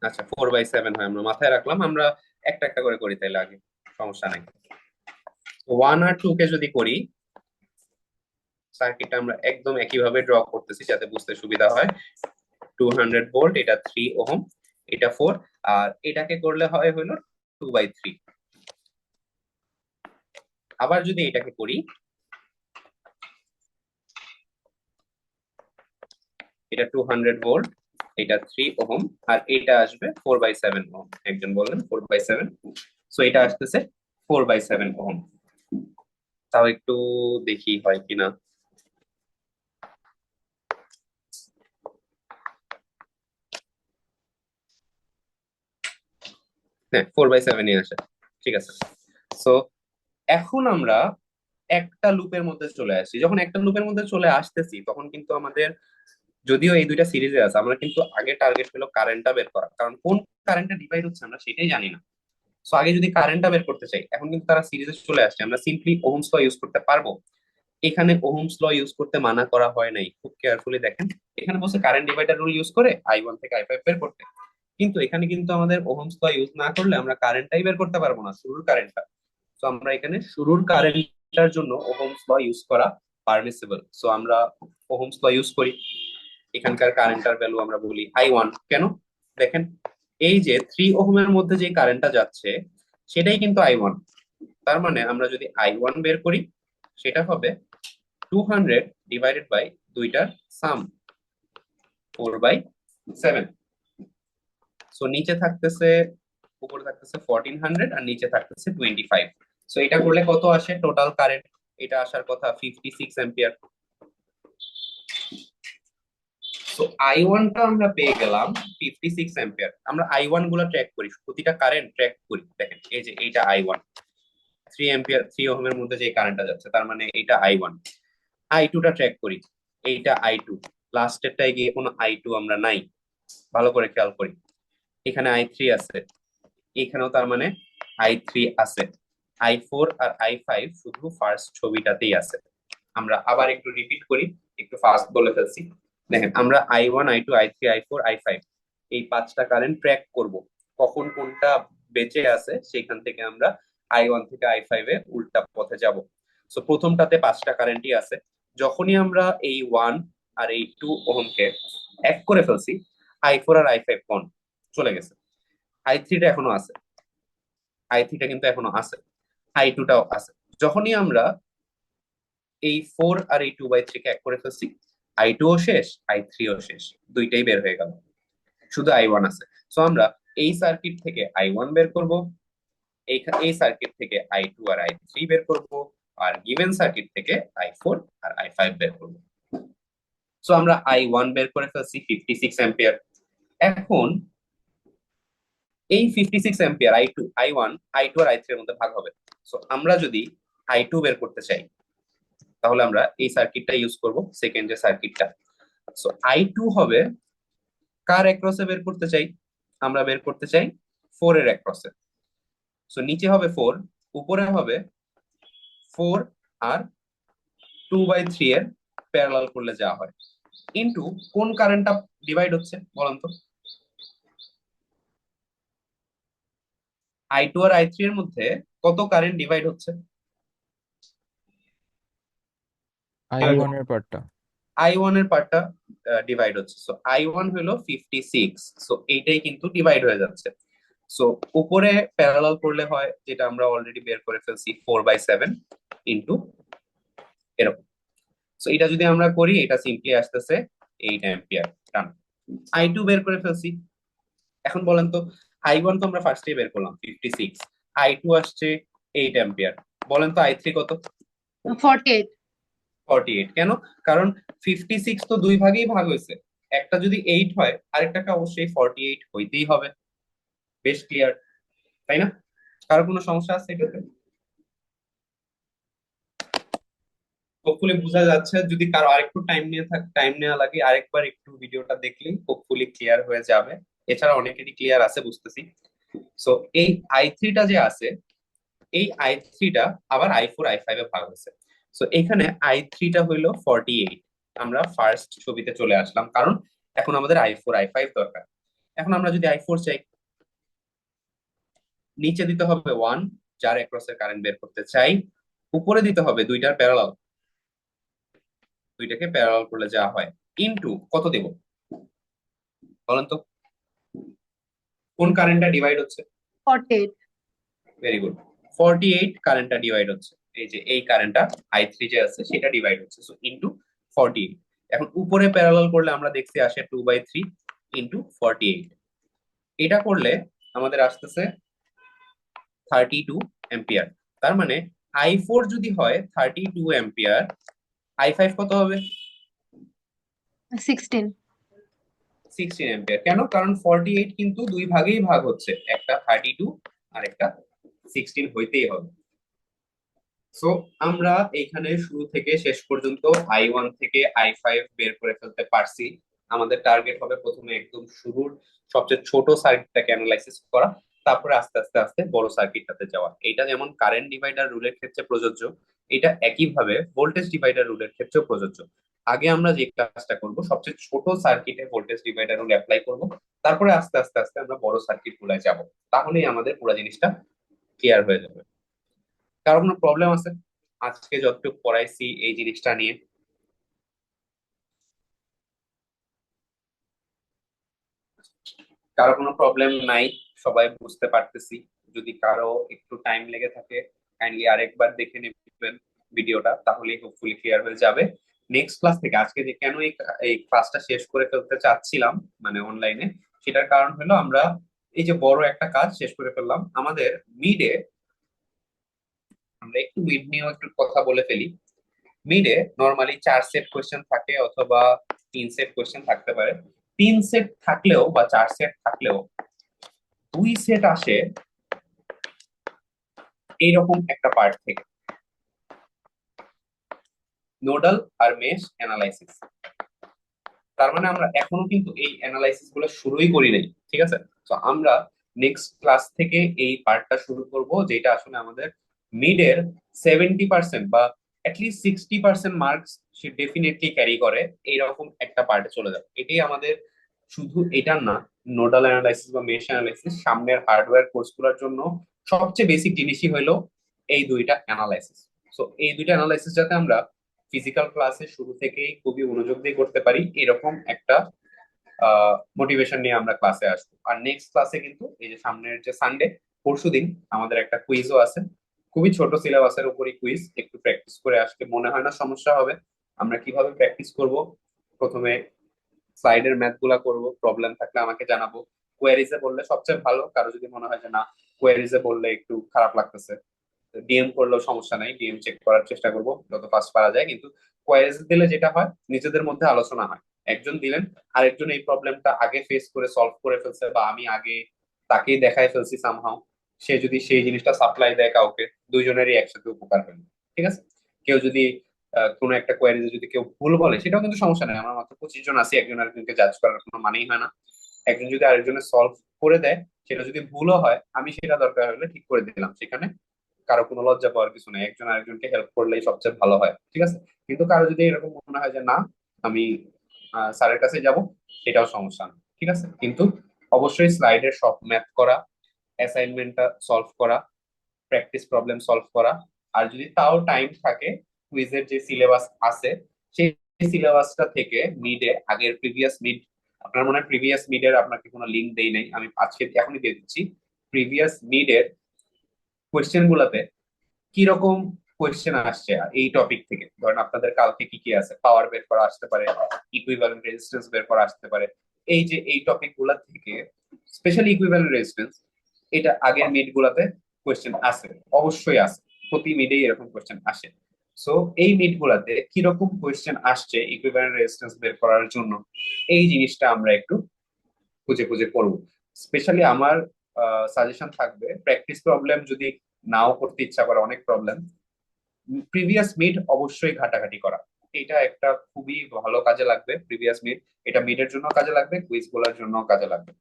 আচ্ছা 4/7 হয়, আমরা মাথায় রাখলাম। আমরা একটা একটা করে করি তাইলে আগে, সমস্যা নাই। 1 আর 2 কে যদি করি, সার্কিটটা আমরা একদম একইভাবে ড্র করতেছি যাতে বুঝতে সুবিধা হয়। 200 ভোল্ট, এটা 3 ওহম, এটা 4, আর এটাকে করলে হয় হলো 2/3। আবার যদি এটাকে করি, এটা 200 ভোল্ট, এটা 3 ওহম, আর এটা আসবে 4/7 ওহম। একজন বললেন 4/7, সো এটা আসতেছে 4/7 ওহম। তাও একটু দেখি হয় কিনা। হ্যাঁ, 4/7 আসে, ঠিক আছে। সো এখন আমরা একটা লুপের মধ্যে চলে আসছি। যখন একটা লুপের মধ্যে চলে আসতেছি, তখন কিন্তু আমাদের, যদিও এই দুইটা সিরিজে আছে, আমরা কিন্তু আগে টার্গেট হলো কারেন্টটা বের করা, কারণ কোন কারেন্টটা ডিভাইড হচ্ছে আমরা সেটাই জানি না। সো আগে যদি কারেন্টটা বের করতে চাই, এখন কিন্তু তারা সিরিজে চলে আসছে, আমরা সিম্পলি ওহমস ল ইউজ করতে পারবো। এখানে ওহমস ল ইউজ করতে মানা করা হয় নাই, খুব কেয়ারফুলি দেখেন। এখানে বলছে কারেন্ট ডিভাইডার রুল ইউজ করে i1 থেকে i5 বের করতে, কিন্তু এখানে কিন্তু আমাদের ওহমস ল ইউজ না করলে আমরা কারেন্টটাই বের করতে পারবো না, শুরুর কারেন্টটা। তো আমরা এখানে শুরুর কারেন্টটার জন্য ওহমস ল ইউজ করা পারমিসিবল। সো আমরা ওহমস ল ইউজ করি। এখানকার কারেন্টার ভ্যালু আমরা বলি i1। কেন? দেখেন, এই যে 3 ওহমের মধ্যে যে কারেন্টটা যাচ্ছে সেটাই কিন্তু i1। তার মানে আমরা যদি i1 বের করি, সেটা হবে 200 দুইটার সাম, 4/7। সো নিচে থাকতেছে, উপরে থাকতেছে 1400 আর নিচে থাকতেছে 25। সো এটা করলে কত আসে টোটাল কারেন্ট? এটা আসার কথা 56 অ্যাম্পিয়ার। সো i1টা আমরা পেয়ে গেলাম 56 অ্যাম্পিয়ার। আমরা i1 গুলো ট্র্যাক করি, প্রতিটা কারেন্ট ট্র্যাক করি। দেখেন এই যে এইটা i1, 3 অ্যাম্পিয়ার, 3 ওহমের মধ্যে যে কারেন্টটা যাচ্ছে, তার মানে এইটা i1। i2টা ট্র্যাক করি, এইটা i2। লাস্টেরটায় গিয়ে কোনো i2 আমরা নাই, ভালো করে খেয়াল করি। এখানে i3 আছে, এখানেও তার মানে i3 আছে। i4 আর i5 শুধু ফার্স্ট ছবিটাতেই আছে। আমরা আবার একটু রিপিট করি, একটু ফাস্ট বলে ফেলছি। দেখেন, আমরা i1 i2 i3 i4 i5 এই পাঁচটা কারেন্ট ট্র্যাক করব, কখন কোনটা বেঁচে আছে সেখান থেকে আমরা i1 থেকে i5 এ উল্টা পথে যাব। সো প্রথমটাতে পাঁচটা কারেন্টই আছে। যখনই আমরা এই 1 আর এই 2 ওহমকে এক করে ফেলছি, i4 আর i5 কোন চলে গেছে, i3টা এখনো আছে, i3টা কিন্তু এখনো আছে, i2টাও আছে। যখনই আমরা এই 4 আর এই 2/3 কে এক করে ফেলছি, i2ও শেষ, i3ও শেষ, দুইটাই বের হয়ে গেল, শুধু i1 আছে। সো আমরা এই সার্কিট থেকে i1 বের করব, এই সার্কিট থেকে i2 আর i3 বের করব, আর গিভেন সার্কিট থেকে i4 আর i5 বের করব। সো আমরা i1 বের করে ফেলছি 56 অ্যাম্পিয়ার। এখন এই 56 অ্যাম্পিয়ার i2 i1 i2 আর i3 এর মধ্যে ভাগ হবে। সো আমরা যদি i2 বের করতে চাই, তাহলে আমরা এই সার্কিটটা ইউজ করব, সেকেন্ড যে সার্কিটটা। সো i2 হবে কার অ্যাক্রসে বের করতে চাই, আমরা বের করতে চাই 4 এর অ্যাক্রসে। সো নিচে হবে 4, উপরে হবে 4 আর 2/3 এর প্যারালাল করলে যা হয়, ইনটু কোন কারেন্টটা ডিভাইড হচ্ছে বলেন তো? i2 আর i3 এর মধ্যে কত কারেন্ট ডিভাইড হচ্ছে? i1 এর পার্টটা। i1 এর পার্টটা ডিভাইড হচ্ছে। সো i1 হলো 56, সো এইটাই কিন্তু ডিভাইড হয়ে যাচ্ছে। সো উপরে প্যারালাল করলে হয়, যেটা আমরা অলরেডি বের করে ফেলছি, 4/7 ইনটু এরকম। সো এটা যদি আমরা করি, এটা সিম্পলি আসতেছে 8 অ্যাম্পিয়ার। ডান। i2 বের করে ফেলছি। এখন বলেন তো, i1 তো আমরা ফার্স্টে বের করলাম 56, i2 আসছে 8 অ্যাম্পিয়ার। বলেন তো i3 কত? 48। 48। কেন? কারণ 56 তো দুই ভাগেই ভাগ হয়েছে, একটা যদি 8 হয় আরেকটাকে অবশ্যই 48 হইতেই হবে। বেশ ক্লিয়ার, তাই না? কারো কোনো সমস্যা আছে এটাতে? হোপফুলি বোঝা যাচ্ছে। যদি কারো আরেকটু টাইম নেওয়া লাগে, আরেকবার একটু ভিডিওটা দেখলেই হোপফুলি ক্লিয়ার হয়ে যাবে। এছাড়া অনেকেরই ক্লিয়ার আছে বুঝতেছি। সো এই i3টা যে আছে, এই i3টা আবার i4 i5 এ ভাগ হয়েছে। সো এখানে i3টা হইলো 48। আমরা ফার্স্ট ছবিতে চলে আসলাম, কারণ এখন আমাদের i4 i5 দরকার। এখন আমরা যদি i4 চাই, নিচে দিতে হবে 1, যার অ্যাক্রসের কারেন্ট বের করতে চাই, উপরে দিতে হবে দুইটার প্যারালাল, দুইটাকে প্যারালাল করলে যা হয়, ইনটু কত দেব বলেন তো? কোন কারেন্টটা ডিভাইড হচ্ছে? 48। ভেরি গুড, 48 কারেন্টটা ডিভাইড হচ্ছে। এই যে এই কারেন্টটা i3 যে আছে সেটা ডিভাইড হচ্ছে, সো ইনটু 48। এখন উপরে প্যারালাল করলে আমরা দেখছি আসে 2/3 ইনটু 48। এটা করলে আমাদের আসতেছে 32 অ্যাম্পিয়ার। তার মানে i4 যদি হয় 32 অ্যাম্পিয়ার, i5 কত হবে? 16। 16 অ্যাম্পিয়ার। কেন? কারণ 48 কিন্তু দুই ভাগেই ভাগ হচ্ছে, একটা 32 আর একটা 16 হইতেই হবে। সো আমরা এখানে শুরু থেকে শেষ পর্যন্ত i1 থেকে i5 বের করে ফেলতে পারছি। আমাদের টার্গেট হবে প্রথমে একদম শুরুর সবচেয়ে ছোট সার্কিটটাকে অ্যানালাইসিস করা, তারপরে আস্তে আস্তে আস্তে বড় সার্কিটটাতে যাওয়া। এটা যেমন কারেন্ট ডিভাইডার রুলের ক্ষেত্রে প্রযোজ্য, এটা একইভাবে ভোল্টেজ ডিভাইডার রুলের ক্ষেত্রেও প্রযোজ্য। আগে আমরা যে কাজটা করব, সবচেয়ে ছোট সার্কিটে ভোল্টেজ ডিভাইডার রুল অ্যাপ্লাই করব, তারপরে আস্তে আস্তে আস্তে আমরা বড় সার্কিট গুলায় যাব। তাহলেই আমাদের পুরো জিনিসটা ক্লিয়ার হয়ে যাবে। কারো কোনো প্রবলেম আছে আজকে যতটুকু পড়াইছি এই জিনিসটা নিয়ে? কারো কোনো প্রবলেম নাই? সবাই বুঝতে পারতেছি। যদি কারো একটু টাইম লেগে থাকে, কাইন্ডলি আরেকবার দেখে নেবেন ভিডিওটা, তাহলেই হোপফুলি ক্লিয়ার হয়ে যাবে। নেক্সট ক্লাস থেকে আজকে যে কেন এই ক্লাসটা শেষ করে ফেলতে চাচ্ছিলাম মানে অনলাইনে, সেটার কারণ হলো আমরা এই যে বড় একটা কাজ শেষ করে ফেললাম, আমাদের মিডে, আমরা একটু মিড নিয়েও একটু কথা বলে ফেলি। মিডে নরমালি 4 সেট কোয়েশ্চেন থাকে, অথবা 3 সেট কোয়েশ্চেন থাকতে পারে। 3 সেট থাকলেও বা 4 সেট থাকলেও 2 সেট আসে এইরকম একটা পার্ট থেকে, নোডাল আর মেশ অ্যানালাইসিস। তার মানে আমরা এখনো কিন্তু এই অ্যানালাইসিস গুলো শুরুই করি নাই, ঠিক আছে? তো আমরা নেক্সট ক্লাস থেকে এই পার্টটা শুরু করব, যেটা আসলে আমাদের মিডের 70% বা অ্যাটলিস্ট 60% মার্কস সে ডেফিনেটলি ক্যারি করে, এইরকম একটা পার্টে চলে যাবে। এটাই আমাদের, শুধু এটা না, নোডাল অ্যানালাইসিস বা মেশ অ্যানালাইসিস সামনের হার্ডওয়্যার কোর্সগুলোর জন্য সবচেয়ে বেসিক জিনিসই হলো এই দুইটা অ্যানালাইসিস। সো এই দুইটা অ্যানালাইসিস যাতে আমরা ফিজিক্যাল ক্লাসে শুরু থেকেই খুবই মনোযোগ দিয়ে করতে পারি, এরকম একটা মোটিভেশন নিয়ে আমরা ক্লাসে আসবো। আর নেক্সট ক্লাসে কিন্তু এই যে সামনের যে সানডে, পরশুদিন আমাদের একটা কুইজও আছে। খুবই ছোট সিলেবাসের উপরই কুইজ, একটু প্র্যাকটিস করে আসলে মনে হয় না সমস্যা হবে। আমরা কিভাবে প্র্যাকটিস করব, প্রথমে স্লাইডের ম্যাথ গুলা করবো, প্রবলেম থাকলে আমাকে জানাবো। কোয়ারিজে বললে সবচেয়ে ভালো, কারো যদি মনে হয় যে না কোয়ারিজে বললে একটু খারাপ লাগতেছে, ডিএম করলেও সমস্যা নাই, ডিএম চেক করার চেষ্টা করব যত ফাস্ট পারা যায়। কিন্তু কোয়ারিজ দিলে যেটা হয়, নিজেদের মধ্যে আলোচনা হয়, একজন দিলেন আরেকজন এই প্রবলেমটা আগে ফেস করে সলভ করে ফেলছে, বা আমি আগে তাকেই দেখাই ফেলছি সামহাও, সে যদি সেই জিনিসটা সাপ্লাই দেয় কাউকে, দুইজনেরই একসাথে উপকার হলো, ঠিক আছে? কেউ যদি কোনো একটা কোয়ারিজে যদি কেউ ভুল বলে, সেটাও কিন্তু সমস্যা নেই, আমরা মাত্র 25 জন আছি, একজন আরেকজনকে জাজ করার কোনো মানেই হয় না। একজন যদি আরেকজনের সলভ করে দেয়, সেটা যদি ভুলও হয়, আমি সেটা দরকার হলে ঠিক করে দিলাম, সেখানে কারো কোনো লজ্জা পাওয়ার কিছু নেই, একজন আরেকজনকে হেল্প করলেই সবচেয়ে ভালো হয়, ঠিক আছে? কিন্তু কারো যদি এরকম মনে হয় যে না আমি স্যারের কাছে যাব, সেটাও সমস্যা না, ঠিক আছে? কিন্তু অবশ্যই স্লাইডের সব ম্যাথ করা, অ্যাসাইনমেন্টটা সলভ করা, প্র্যাকটিস প্রবলেম সলভ করা, আর যদি তাও টাইম থাকে, কুইজের যে সিলেবাস আছে সেই সিলেবাসটা থেকে মিডে আগের প্রিভিয়াস মিড, আপনার মনে হয় প্রিভিয়াস মিডের আপনাকে কোনো লিঙ্ক দেই নাই, আমি আজকে এখনই দিয়ে দিচ্ছি। প্রিভিয়াস মিডের কোয়েশ্চেন গুলাতে কিরকম কোয়েশ্চেন আসছে এই টপিক থেকে, ধরেন আপনাদের কালকে কি কি আছে, পাওয়ার বের করা আসতে পারে, ইকুইভ্যালেন্ট রেজিস্ট্যান্স বের করা আসতে পারে, এই যে এই টপিক গুলা থেকে, স্পেশালি ইকুইভ্যালেন্ট রেজিস্ট্যান্স, এটা আগের মিড গুলাতে কোয়েশ্চেন আছে, অবশ্যই আছে, প্রতি মিডেই এরকম কোয়েশ্চেন আসে। সো এই মিড গুলাতে কিরকম কোয়েশ্চেন আসছে ইকুইভ্যালেন্ট রেজিস্ট্যান্স বের করার জন্য, এই জিনিসটা আমরা একটু খুঁজে খুঁজে করবো। স্পেশালি আমার সাজেশন থাকবে, প্র্যাকটিস প্রবলেম যদি নাও করতে ইচ্ছা করে, অনেক প্রবলেম, প্রিভিয়াস মিড অবশ্যই ঘাটাঘাটি করা, এটা একটা খুবই ভালো কাজে লাগবে প্রিভিয়াস মিড। এটা মিডের জন্য কাজে লাগবে, কুইজ গুলার জন্য কাজে লাগবে।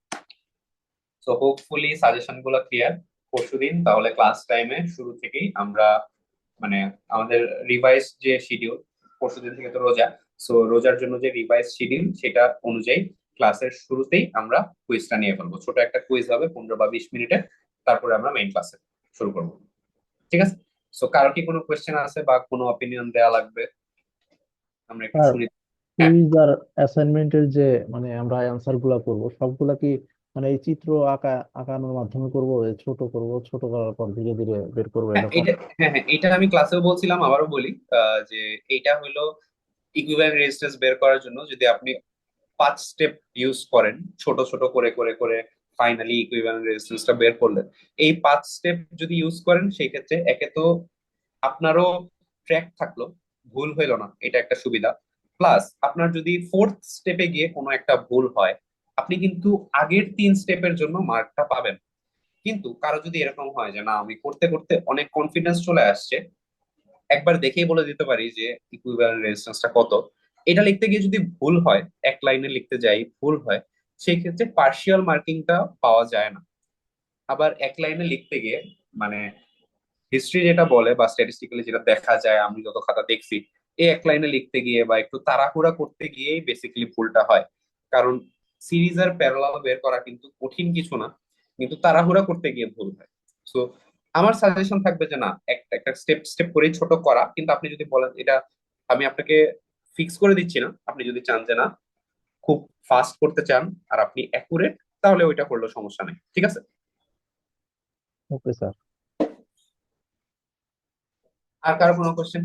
সো হোপফুলি সাজেশন গুলো ক্লিয়ার। পরশুদিন তাহলে ক্লাস টাইমে শুরু থেকেই আমরা, মানে আমাদের রিভাইজ যে শিডিউল, পরশুদিন থেকে তো রোজা, সো রোজার জন্য যে রিভাইজ শিডিউল সেটা অনুযায়ী ক্লাসের শুরুতেই আমরা কুইজটা নিয়ে ফেলবো। ছোট একটা কুইজ হবে 15 বা 20 মিনিটের, তারপরে আমরা মেইন ক্লাসে শুরু করবো, ঠিক আছে? সো কারো কি কোনো কোয়েশ্চেন আছে বা কোনো অপিনিয়ন দেওয়া লাগবে, আমরা একটু আর শুনি। হ্যাঁ, কুইজ আর অ্যাসাইনমেন্টের যে মানে আমরা অ্যান্সার গুলা করবো সবগুলা কি মানে এই চিত্র আঁকানোর মাধ্যমে করবো, ছোট করব, ছোট করার পর ধীরে ধীরে বের করবো হ্যাঁ এরকম? এটা, হ্যাঁ হ্যাঁ এটা আমি ক্লাসেও বলছিলাম, আবারও বলি, যে এইটা হলো ইকুইভ্যালেন্ট রেজিস্ট্যান্স বের করার জন্য যদি আপনি 5 স্টেপ ইউজ করেন, ছোট ছোট করে করে করে ফাইনালি ইকুইভ্যালেন্ট রেজিস্ট্যান্সটা বের করলেন, এই 5 স্টেপ যদি ইউজ করেন, সেই ক্ষেত্রে একে তো আপনারও ট্র্যাক থাকলো, ভুল হইলো না, এটা একটা সুবিধা। প্লাস আপনার যদি 4th স্টেপে গিয়ে কোনো একটা ভুল হয়, আপনি কিন্তু আগের 3 স্টেপের জন্য মার্কটা পাবেন। কিন্তু কারো যদি এরকম হয় যে না আমি করতে করতে অনেক কনফিডেন্স চলে আসছে, একবার দেখেই বলে দিতে পারি যে ইকুইভ্যালেন্ট রেজিস্ট্যান্সটা কত, এটা লিখতে গিয়ে যদি ভুল হয়, এক লাইনে লিখতে যাই ভুল হয়, সেই ক্ষেত্রে পার্শিয়াল মার্কিংটা পাওয়া যায় না। আবার এক লাইনে লিখতে গিয়ে, মানে হিস্ট্রি যেটা বলে বা স্ট্যাটিস্টিক্যালি যেটা দেখা যায়, আমি যত খাতা দেখছি, এই এক লাইনে লিখতে গিয়ে বা একটু তাড়াহুড়া করতে গিয়েই বেসিক্যালি ভুলটা হয়। কারণ সিরিজ আর প্যারালাল বের করা কিন্তু কঠিন কিছু না, কিন্তু তাড়াহুড়া করতে গিয়ে ভুল হয়। সো আমার সাজেশন থাকবে যে না, একটা একটা স্টেপ স্টেপ করেই ছোট করা, কিন্তু আপনি যদি বলেন এটা আমি আপনাকে ফিক্স করে দিচ্ছি না, আপনি যদি চান যে না খুব ফাস্ট করতে চান আর আপনি অ্যাকুরেট, তাহলে ওইটা করলেও সমস্যা নেই, ঠিক আছে? Okay sir. আর কারো কোনো কোশ্চেন?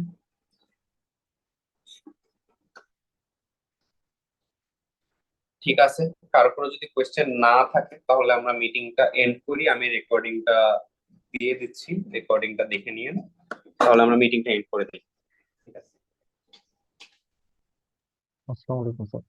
ঠিক আছে, কারো কোনো যদি কোয়েশ্চেন না থাকে তাহলে আমরা মিটিংটা এন্ড করি, আমি রেকর্ডিংটা দিয়ে দিচ্ছি, রেকর্ডিংটা দেখে নিয়ে তাহলে আমরা মিটিংটা এন্ড করে দিই, ঠিক আছে? আসসালামু আলাইকুম স্যার।